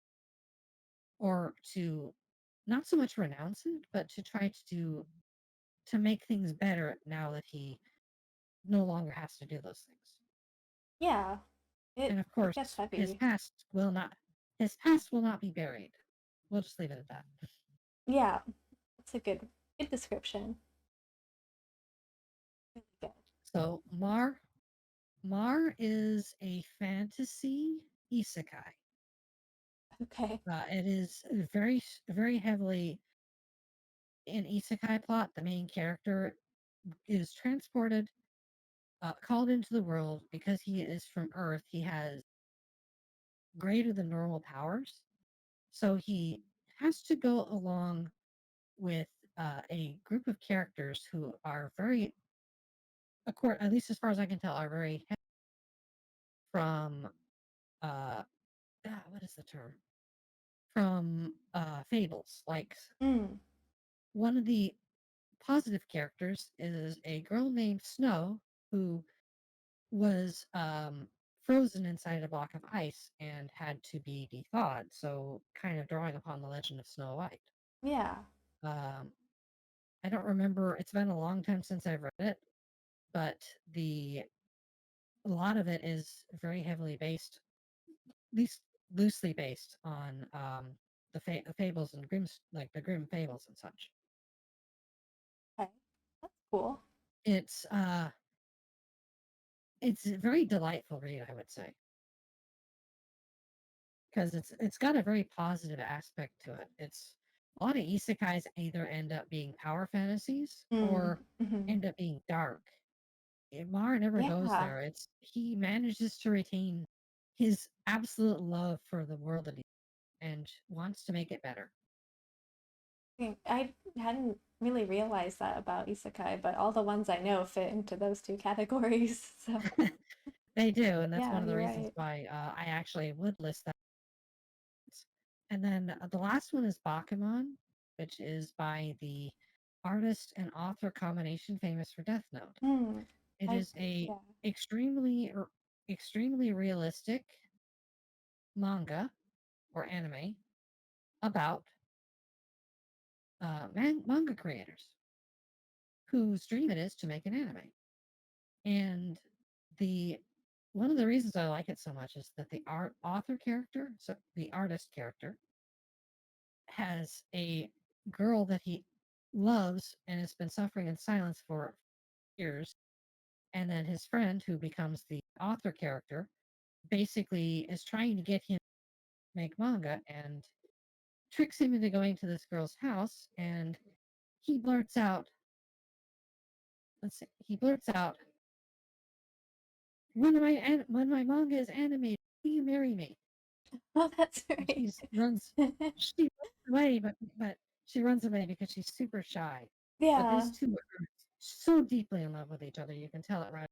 or to not so much renounce it, but to try to make things better now that he no longer has to do those things. Yeah. And of It gets course, heavy. his past will not be buried. We'll just leave it at that. Yeah. It's a good description. Really good. So Mar is a fantasy isekai. Okay. It is very heavily in isekai plot. The main character is transported, called into the world because he is from Earth. He has greater than normal powers, so he has to go along with a group of characters who are very, at least as far as I can tell, are very from what is the term? From fables. Like Mm. one of the positive characters is a girl named Snow who was frozen inside a block of ice and had to be thawed. So, kind of drawing upon the legend of Snow White. Yeah. Um, I don't remember. It's been a long time since I've read it, but the a lot of it is very heavily based, at least loosely based on the fables and Grimm's, like the Grimm fables and such. Okay. That's cool. It's uh, it's a very delightful read, I would say, because it's got a very positive aspect to it. It's a lot of isekais either end up being power fantasies Mm. or Hmm. end up being dark. Mara never goes Yeah. there. It's he manages to retain his absolute love for the world that he and wants to make it better. I hadn't really realized that about isekai, but all the ones I know fit into those two categories. So, They do, and that's yeah, one of the you're reasons right. why I actually would list that. And then the last one is Bakuman, which is by the artist and author combination famous for Death Note. Mm. It I is a yeah. extremely realistic manga or anime about manga creators whose dream it is to make an anime. And the one of the reasons I like it so much is that the author character, so the artist character, has a girl that he loves and has been suffering in silence for years. And then his friend, who becomes the author character, basically is trying to get him to make manga and tricks him into going to this girl's house. And he blurts out, he blurts out, when my manga is animated, will you marry me? Oh, that's And right. she runs away, but she runs away because she's super shy. But Yeah. these two are so deeply in love with each other, you can tell it right.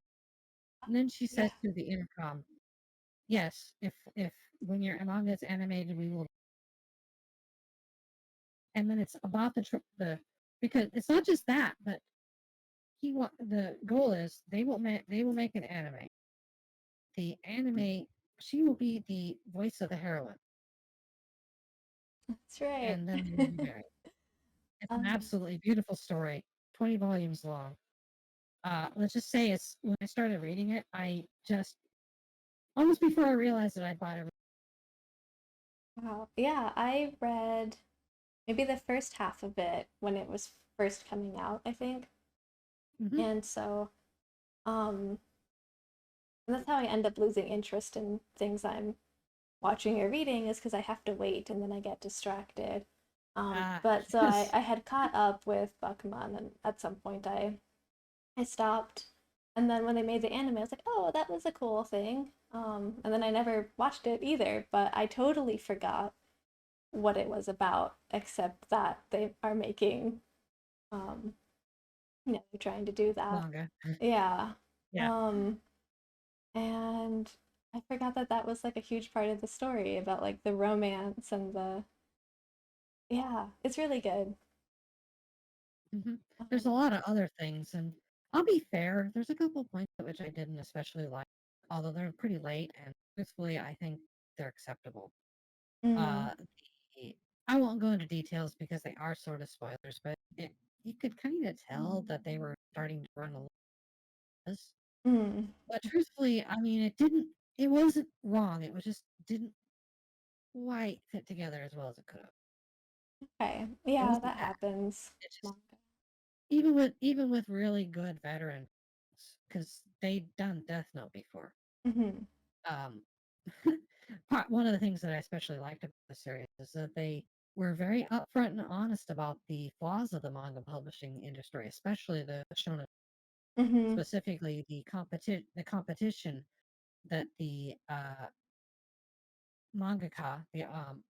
And then she Yeah. says through the intercom, "Yes, if when your manga is animated, we will." And then it's about the because it's not just that, but the goal is they will make an anime. The anime she will be the voice of the heroine, That's right. and then they will be married. It's an Um, absolutely beautiful story, 20 volumes long. Let's just say it's when I started reading it, I just almost before I realized that I bought it. wow. Yeah, I read maybe the first half of it when it was first coming out, I think. Hmm. And so, um, and that's how I end up losing interest in things I'm watching or reading is because I have to wait and then I get distracted. Ah, But so yes. I had caught up with Bakuman, and at some point I stopped. And then when they made the anime, I was like, oh, that was a cool thing. And then I never watched it either, but I totally forgot what it was about, except that they are making, um, they're trying to do that. Manga. Yeah. Yeah. Um, and I forgot that that was like a huge part of the story about like the romance and yeah, it's really good. hmm There's a Um, lot of other things, and I'll be fair. There's a couple points at which I didn't especially like, although they're pretty late, and truthfully, I think they're acceptable. mm, Uh, the, I won't go into details because they are sort of spoilers, but you could kind of tell that they were starting to run a little this. mm, But truthfully, I mean, it didn't. It wasn't wrong. It was just didn't quite fit together as well as it could have. okay. It Yeah, wasn't that bad. happens. It just Manga. even with really good veterans, because they'd done Death Note before. Hmm. Um, one of the things that I especially liked about the series is that they were very upfront and honest about the flaws of the manga publishing industry, especially the shonen, Hmm. specifically the competition that the mangaka, the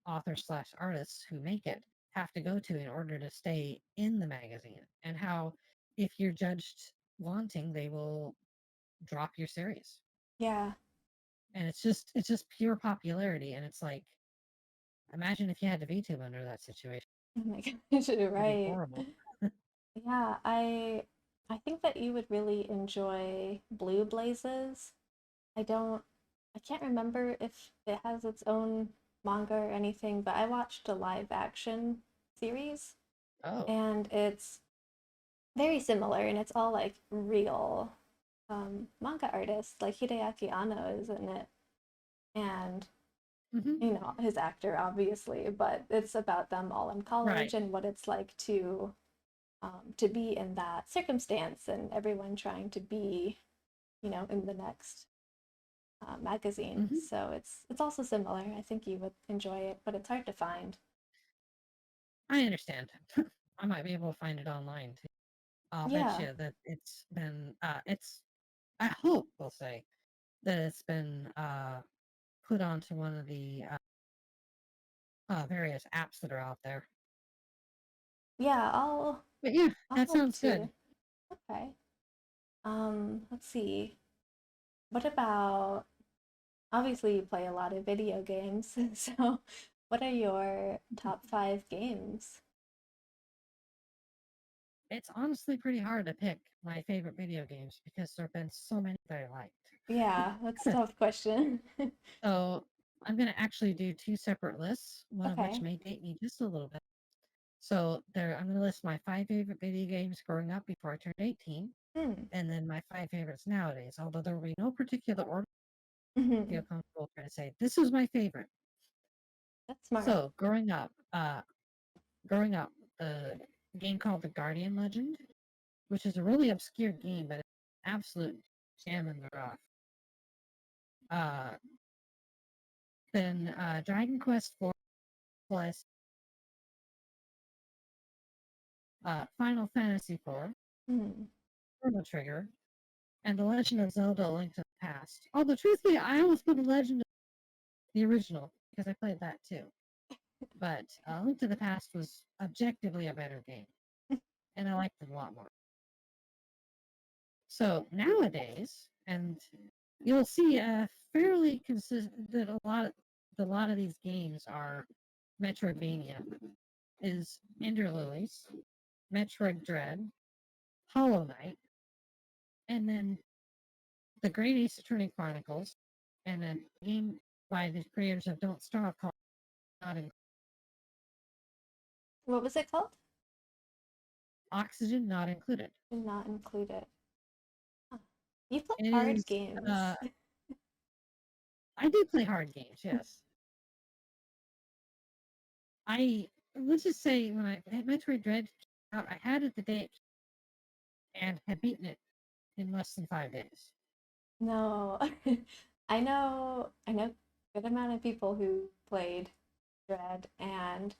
author slash artists who make it, have to go to in order to stay in the magazine, and how if you're judged wanting, they will drop your series. Yeah. And it's just pure popularity, and it's like imagine if you had to VTube under that situation. Oh my gosh, you're It'd be right. horrible. Yeah, I think that you would really enjoy Blue Blazes. I don't I can't remember if it has its own manga or anything, but I watched a live action series Oh. and it's very similar and it's all like real manga artists like Hideaki Anno is in it and hmm his actor obviously, but it's about them all in Right. college and what it's like to be in that circumstance and everyone trying to be, in the next magazine. hmm So it's also similar. I think you would enjoy it, but it's hard to find. I understand. I might be able to find it online too. I'll bet Yeah, you that I hope we'll say that it's been put onto one of the various apps that are out there. yeah. I'll But yeah, I'll that hope sounds to. good. Okay. Let's see. What about obviously you play a lot of video games, so what are your top 5 games? It's honestly pretty hard to pick my favorite video games because there have been so many that I Yeah, that's a liked. tough question. So I'm going to actually do two separate lists, one of which Okay. may date me just a little bit. So there, I'm going to list my 5 favorite video games growing up before I turned 18, Hmm. and then my 5 favorites nowadays. Although there will be no particular order, I Hmm. feel comfortable trying to say this is my favorite. That's smart. So growing up, the game called The Guardian Legend, which is a really obscure game, but it's an absolute jam in the rough. Uh, then Dragon Quest IV plus Final Fantasy IV, Hmm. Chrono Trigger, and The Legend of Zelda: A Link to the Past. Although truthfully, I almost put The Legend of the original because I played that too. But Link to the Past was objectively a better game, and I liked it a lot more. So nowadays, and you'll see a fairly consistent that a lot of these games are Metroidvania, is Ender Lilies, Metroid Dread, Hollow Knight, and then the Great Ace Attorney Chronicles, and a game by the creators of Don't Starve called Not in- What was it called? Oxygen Not Included. Did not include it. Huh. You play It hard is, uh, games. I do play hard games, yes. I, let's just say when I had Metroid Dread out, I had it the day and had beaten it in less than 5 days. No. I know a good amount of people who played Dread and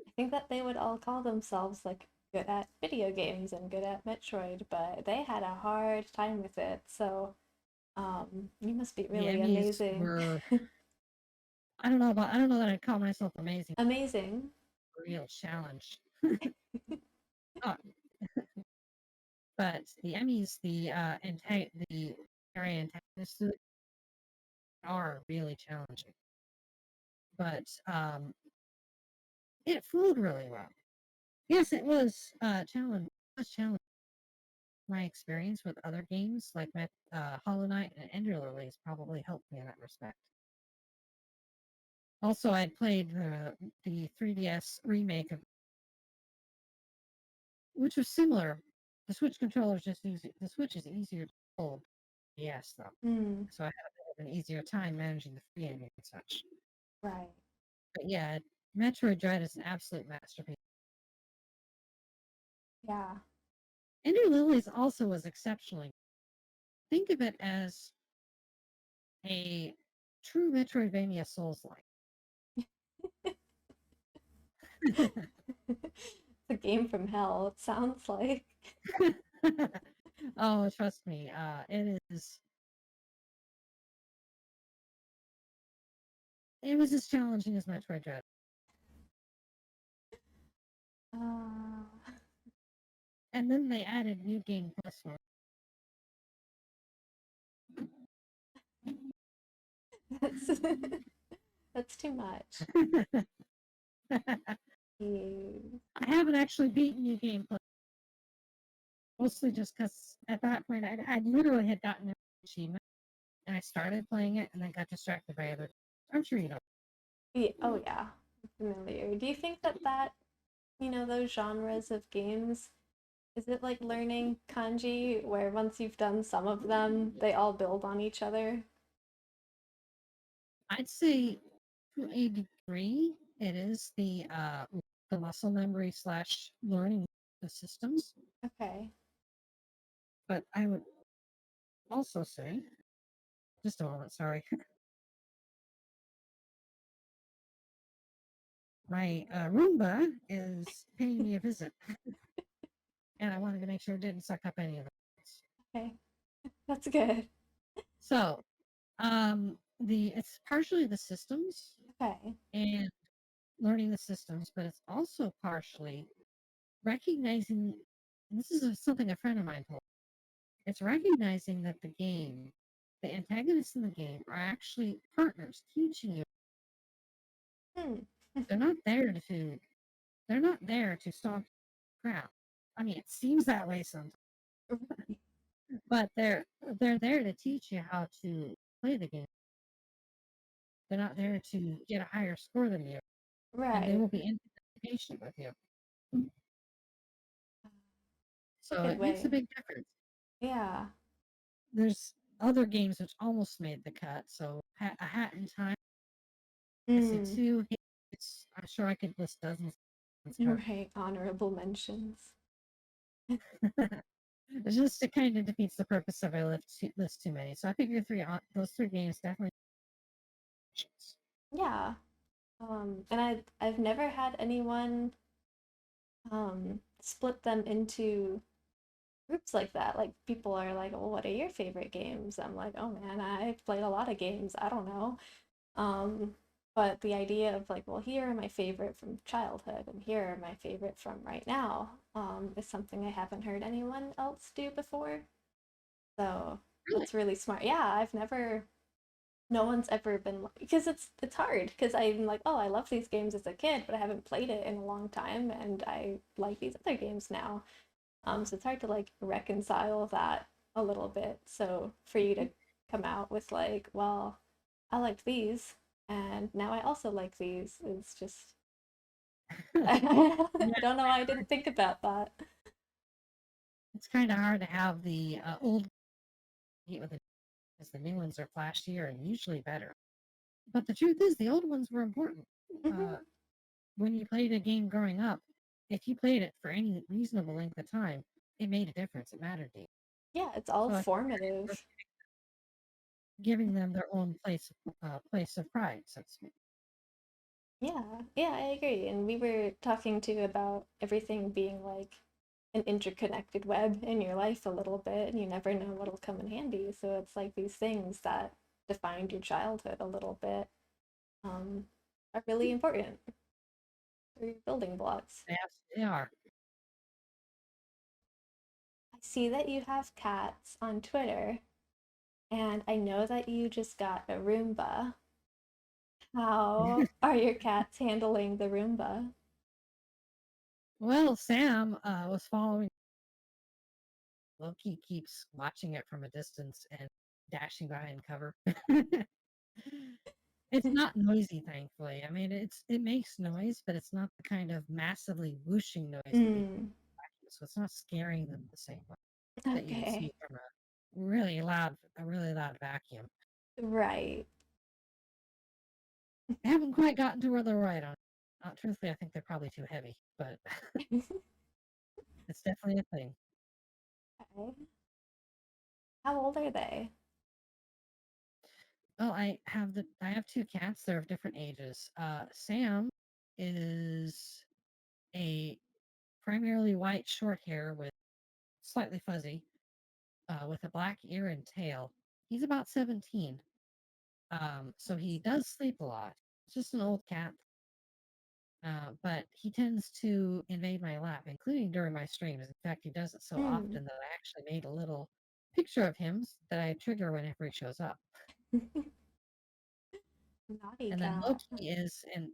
I think that they would all call themselves like good at video games and good at Metroid, but they had a hard time with it. So, you must be The really Emmys amazing. were, I don't know that I'd call myself amazing, Amazing. real challenge. Uh, but the Emmys, the area antagonists are really challenging. But it flowed really well. Yes, it was challenge. Was challenge. My experience with other games like Hollow Knight and Ender Lilies probably helped me in that respect. Also, I'd played the 3DS remake of, which was similar. The Switch controller is just easy. The Switch is easier to hold. Yes, though. Hmm. So I had a bit of an easier time managing the free ending and such. Right. But yeah, Metroid Dread is an absolute masterpiece. Yeah. Ender Lilies also was exceptionally. Think of it as a true Metroidvania Souls-like. It's a game from hell, it sounds like. Oh, trust me, it is. It was as challenging as Metroid Dread. Uh, And then they added New Game Plus. that's that's too much. You- I haven't actually beaten New Game Plus, mostly just because at that point I literally had gotten an achievement and I started playing it and then got distracted by other. I'm sure you know. Yeah, oh yeah, I'm familiar. Do you think that those genres of games, is it like learning kanji where once you've done some of them, they all build on each other? I'd say to a degree, it is the muscle memory slash learning the systems. Okay. But I would also say, just a moment, sorry, my Roomba is paying me a visit, and I wanted to make sure it didn't suck up any of it. Okay. That's good. So, the it's partially the systems Okay. and learning the systems, but it's also partially recognizing. And this is something a friend of mine told. It's recognizing that the antagonists in the game, are actually partners teaching you. Hmm. They're not there to. They're not there to stalk crap. I mean, it seems that way sometimes, but they're there to teach you how to play the game. They're not there to get a higher score than you, and they Right. will be patient with you. That's a So good it makes a way. big difference. Yeah. There's other games which almost made the cut. So A Hat in Time, I say Mm. two. I'm sure I could list dozens. Right. Honorable mentions. It's just it kind of defeats the purpose if I list too many. So I figure those three games definitely. Yeah. And I've never had anyone split them into groups like that. Like people are like, "Well, what are your favorite games?" I'm like, "Oh man, I've played a lot of games. I don't know." Um, but the idea of like, well, here are my favorite from childhood and here are my favorite from right now, is something I haven't heard anyone else do before. So Really? that's really smart. Yeah, I've never no one's ever been because it's hard because I'm like, oh, I love these games as a kid, but I haven't played it in a long time and I like these other games now. So it's hard to like reconcile that a little bit. So for you to come out with like, well, I liked these and now I also like these, it's just I Yeah, don't know why I didn't think about that. it's kind of hard to have the old compete with it because the new ones are flashier and usually better. But the truth is, the old ones were important. Uh, Hmm. when you played a game growing up, if you played it for any reasonable length of time, it made a difference. It mattered to you. Yeah, it's all So I think it's worth formative. giving them their own place of pride, so to speak. Yeah, yeah, I agree. And we were talking too about everything being like an interconnected web in your life a little bit, and you never know what'll come in handy. So it's like these things that defined your childhood a little bit um, are really important. They're your building blocks. They absolutely are. I see that you have cats on Twitter, and I know that you just got a Roomba. How are your cats handling the Roomba? Well, Sam was following. Loki keeps watching it from a distance and dashing by in cover. It's not noisy, thankfully. I mean, it makes noise, but it's not the kind of massively whooshing noise that you Mm, so it's not scaring them the same way that you would see okay, from a really loud vacuum. right. They haven't quite gotten to where they're right on. Truthfully, I think they're probably too heavy, but it's definitely a thing. Okay. How old are they? Well, I have two cats. They're of different ages. Sam is a primarily white short hair with slightly fuzzy, with a black ear and tail. He's about 17. So he does sleep a lot. It's just an old cat, but he tends to invade my lap, including during my streams. In fact, he does it so Mm. often that I actually made a little picture of him that I trigger whenever he shows up. Naughty And then cat. Loki is, and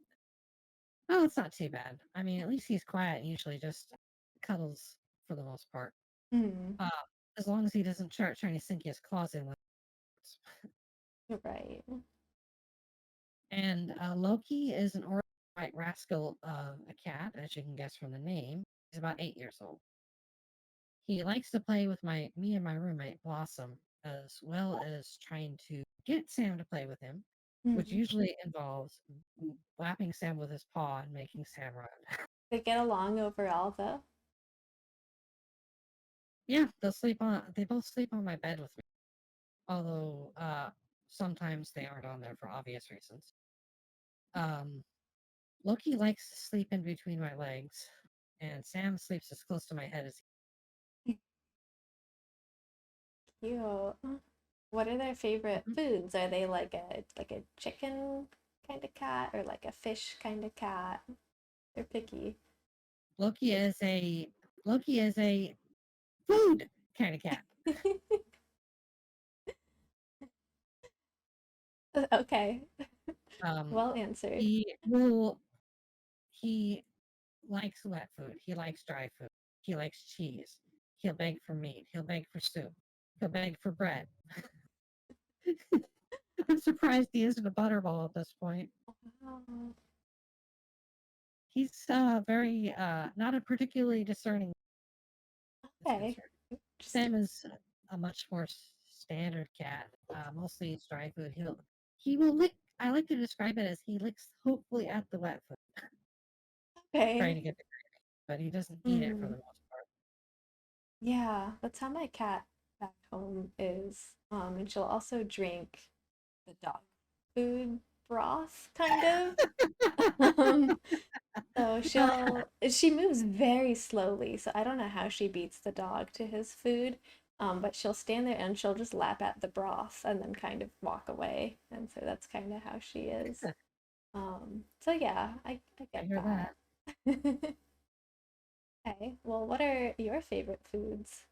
oh, it's not too bad. I mean, at least he's quiet and usually just cuddles for the most part. Mm. Uh, as long as he doesn't start trying to sink his claws in. Right. And Loki is an ordinary white rascal, a cat, as you can guess from the name. He's about 8 years old. He likes to play with me and my roommate Blossom, as well as trying to get Sam to play with him, which Mm. usually involves lapping Sam with his paw and making Sam run. They get along overall, though. Yeah, they both sleep on my bed with me. Although sometimes they aren't on there for obvious reasons. Um, Loki likes to sleep in between my legs, and Sam sleeps as close to my head as Cute. What are their he favorite can. foods? Are they like a chicken kind of cat or like a fish kind of cat? They're picky. Loki is a Loki is a food kind of cat. Okay, Um, well answered. he will he likes wet food. He likes dry food. He likes cheese. He'll beg for meat. He'll beg for soup. He'll beg for bread. I'm surprised he isn't a butterball at this point. Oh, He's very not a particularly discerning is okay, concerned. interesting. Sam is a much more standard cat. Mostly it's dry food. He will lick. I like to describe it as he licks hopefully at the wet food, trying Okay. to get the, but he doesn't eat it for Mm. the most part. Yeah, that's how my cat back home is. And she'll also drink the dog food broth, kind of. Um, so she moves very slowly, so I don't know how she beats the dog to his food. But she'll stand there and she'll just lap at the broth and then kind of walk away. And so that's kind of how she is. So yeah, I I get hear that. that. Okay, well, what are your favorite foods?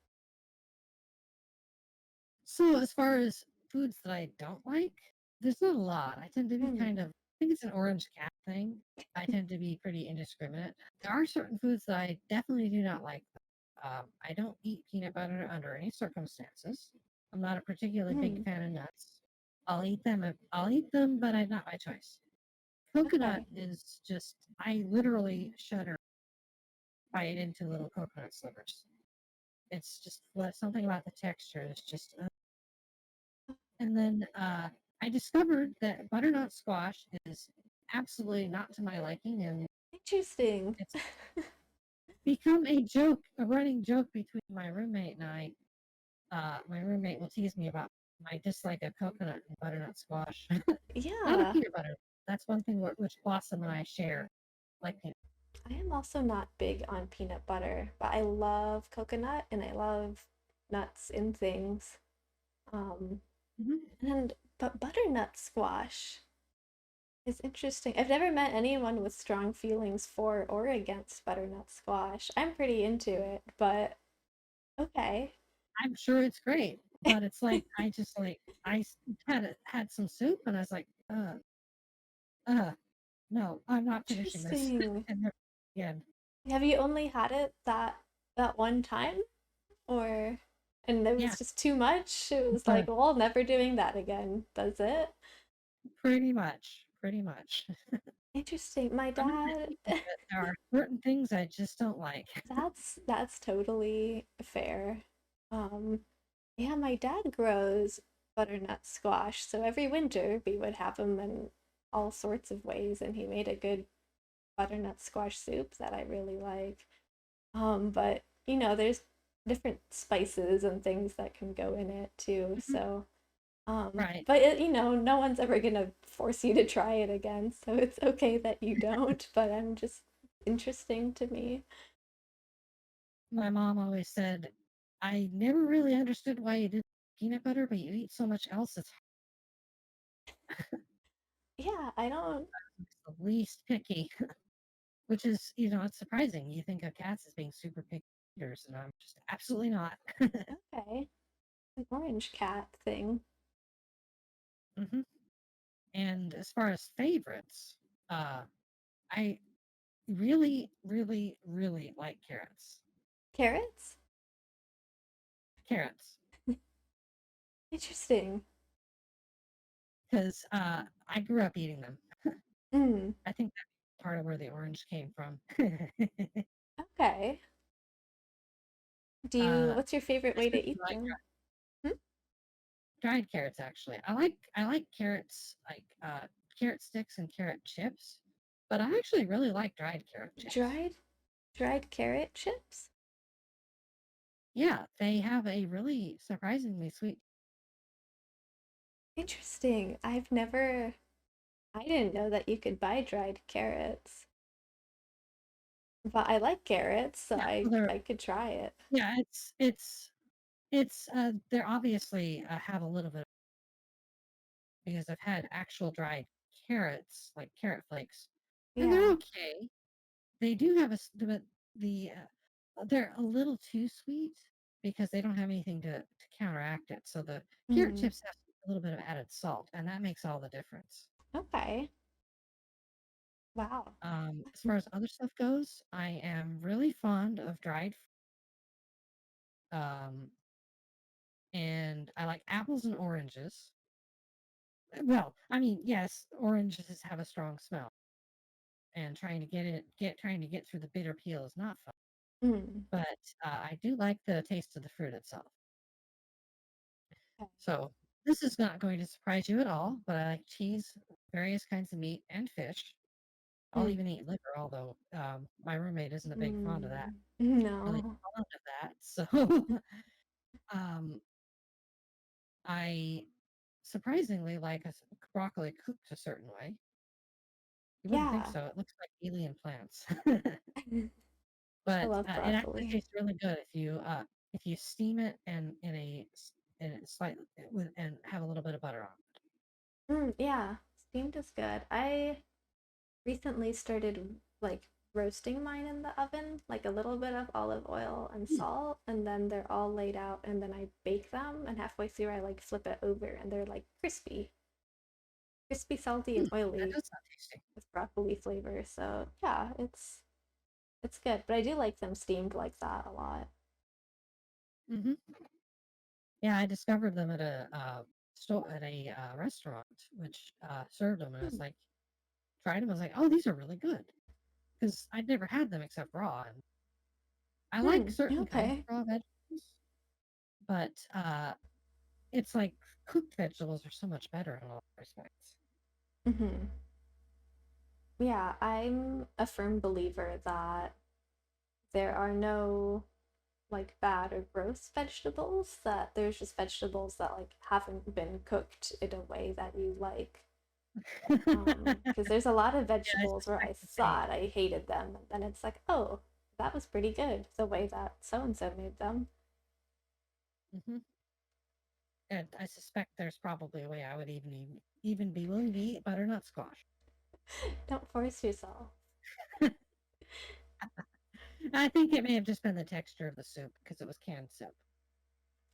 So as far as foods that I don't like, there's not a lot. I tend to be Mm, I think it's an orange cat thing. I tend to be pretty indiscriminate. There are certain foods that I definitely do not like. I don't eat peanut butter under any circumstances. I'm not a particularly big mm, fan of nuts. I'll eat them, but I not by choice. Coconut okay. is just I literally shudder bite into little coconut slivers. It's just something about the texture is just and then I discovered that butternut squash is absolutely not to my liking, and Interesting. it's become a joke, a running joke between my roommate and I. My roommate will tease me about my dislike of coconut and butternut squash, not a Yeah. peanut butter. That's one thing which Blossom and I share. Like, I am also not big on peanut butter, but I love coconut and I love nuts in things. Um, mhm. and but butternut squash is interesting. I've never met anyone with strong feelings for or against butternut squash. I'm pretty into it, but okay. I'm sure it's great, but it's like I just like had some soup and I was like, uh, no, I'm not finishing this. Interesting. And then again, Have you only had it that one time? Or and it yeah, was just too much? It was uh, like, well, never doing that again. That's it. pretty much, pretty much. Interesting. My I'm not dad, picky, but there are certain things I just don't like. that's totally fair. Um, yeah, my dad grows butternut squash, so every winter we would have them in all sorts of ways, and he made a good butternut squash soup that I really like. But there's different spices and things that can go in it too. Mhm. So, Right. but no one's ever gonna force you to try it again, so it's okay that you don't. But I'm just interesting to me. My mom always said, I never really understood why you did peanut butter, but you eat so much else. It's Yeah, I don't. the least picky, which is, it's surprising. You think of cats as being super picky eaters, and I'm just absolutely not. Okay, an orange cat thing. hmm And as far as favorites, uh, I really, really, really like carrots. Carrots? Carrots, Interesting. because I grew up eating them. Mm, I think that's part of where the orange came from. okay. uh, What's your favorite way to especially eat like them? Hmm? dried carrots. Actually, I like carrots, like carrot sticks and carrot chips. But I actually really like dried carrot chips. Dried dried carrot chips? Yeah, they have a really surprisingly sweet. Interesting. I didn't know that you could buy dried carrots. But I like carrots, so Yeah, I well, they're I could try it. yeah, it's they're obviously have a little bit because I've had actual dried carrots, like carrot flakes, and they're Yeah. okay. They do have but they're a little too sweet because they don't have anything to counteract it. So the carrot Mm, chips have a little bit of added salt, and that makes all the difference. okay. Wow. As far as other stuff goes, I am really fond of um, and I like apples and oranges. Well, I mean, yes, oranges have a strong smell, and trying to get through the bitter peel is not fun. Mm, But I do like the taste of the fruit itself. okay. So this is not going to surprise you at all, but I like cheese, various kinds of meat, and fish. I'll Mm, even eat liver, although my roommate isn't a big fond of that. Really no. fond of that. So um, I surprisingly like broccoli cooked a certain way. You wouldn't think Yeah. so. It looks like alien plants, I but love it actually broccoli. tastes really good if you steam it and in a slightly with and have a little bit of butter on it. Yeah. Steamed is good. I recently started like roasting mine in the oven, like a little bit of olive oil and Hmm, salt, and then they're all laid out, and then I bake them, and halfway through I like flip it over, and they're like crispy, salty, and that oily does sound tasty. with broccoli flavor. So yeah, it's good. But I do like them steamed like that a lot. hmm Yeah, I discovered them at a store at a restaurant, which served them, and I Hmm. was like, tried them. I was like, oh, these are really good because I'd never had them except raw, and I like certain kinds Okay. of raw vegetables, but it's like cooked vegetables are so much better in a lot of respects. Hmm. Yeah, I'm a firm believer that there are no like bad or gross vegetables, that there's just vegetables that like haven't been cooked in a way that you like. Because there's a lot of Yeah, I vegetables where I suspect the same. thought I hated them, and then it's like, oh, that was pretty good, the way that so and so made them. Hmm. And I suspect there's probably a way I would even be willing to eat butternut squash. Don't force yourself. I think it may have just been the texture of the soup because it was canned soup.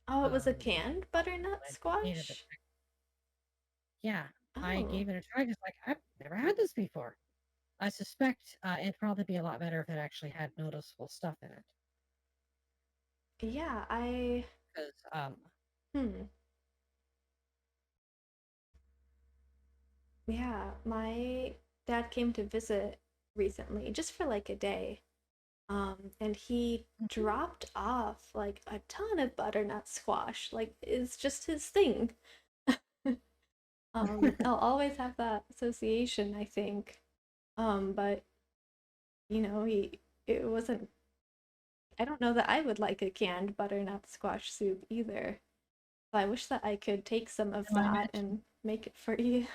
Oh, it was a And canned I butternut hated the squash? yeah, I Oh, gave it a try because like I've never had this before. I suspect it'd probably be a lot better if it actually had noticeable stuff in it. yeah, I. Because Hmm. Yeah, my dad came to visit recently, just for like a day. And he dropped off like a ton of butternut squash. Like, it's just his thing. I'll always have that association, I think. But it wasn't. I don't know that I would like a canned butternut squash soup either. So I wish that I could take some of no, I that imagine. and make it for you.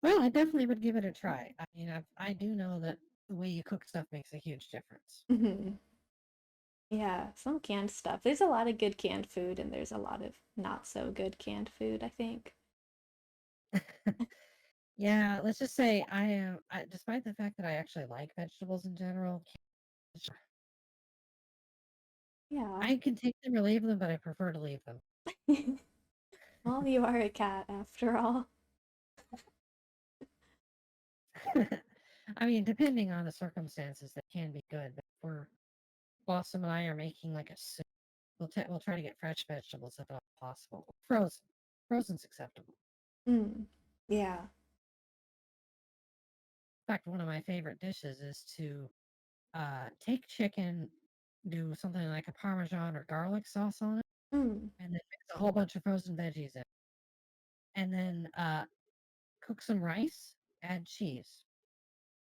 Well, I definitely would give it a try. I mean, I do know that the way you cook stuff makes a huge difference. Mhm. Yeah, some canned stuff. There's a lot of good canned food, and there's a lot of not so good canned food, I think. Yeah, let's just say I am. Despite the fact that I actually like vegetables in general, Yeah. I can take them or leave them, but I prefer to leave them. Well, you are a cat after all. I mean, depending on the circumstances, that can be good. But if we're Blossom and I are making like a soup, we'll try to get fresh vegetables if at all possible. Frozen, frozen's acceptable. Mm. Yeah. In fact, one of my favorite dishes is to take chicken, do something like a Parmesan or garlic sauce on it, Mm. and then mix a whole bunch of frozen veggies in, and then cook some rice, add cheese.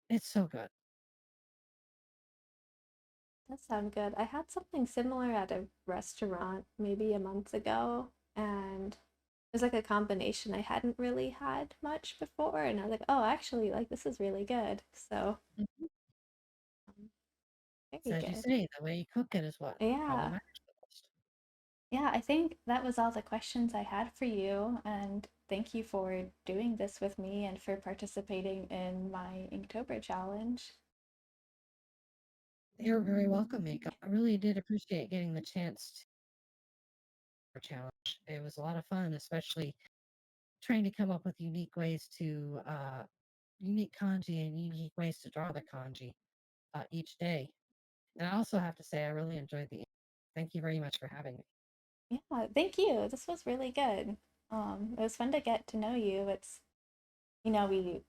It's so good. That sounds good. I had something similar at a restaurant maybe a month ago, and it was like a combination I hadn't really had much before, and I was like, oh, actually, like this is really good. So, Mhm. um, So very as you good. say, the way you cook it is what probably Yeah. matters the most. Yeah, I think that was all the questions I had for you, and thank you for doing this with me and for participating in my Inktober challenge. You're very welcome, Miko. I really did appreciate getting the chance to challenge. It was a lot of fun, especially trying to come up with unique kanji and unique ways to draw the kanji each day. And I also have to say, I really enjoyed the. Thank you very much for having me. Yeah, thank you. This was really good. It was fun to get to know you. It's, we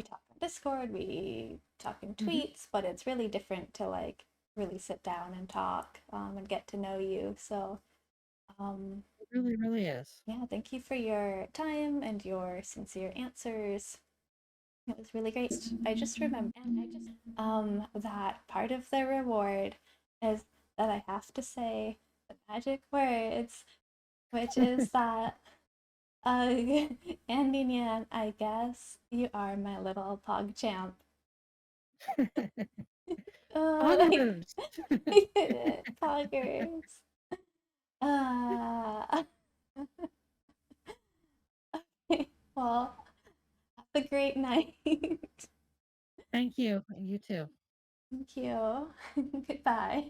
talk on Discord, we talk in Hmm. tweets, but it's really different to like really sit down and talk and get to know you. So, um, It really, really is. yeah, thank you for your time and your sincere answers. It was really great. I just remember, and that part of the reward is that I have to say the magic words, which is that, uh, Andy Nyan, I guess you are my little pog champ. I Poggers. did it, poggers. Uh, okay, well, have a great night. Thank you. And you too. Thank you. Goodbye.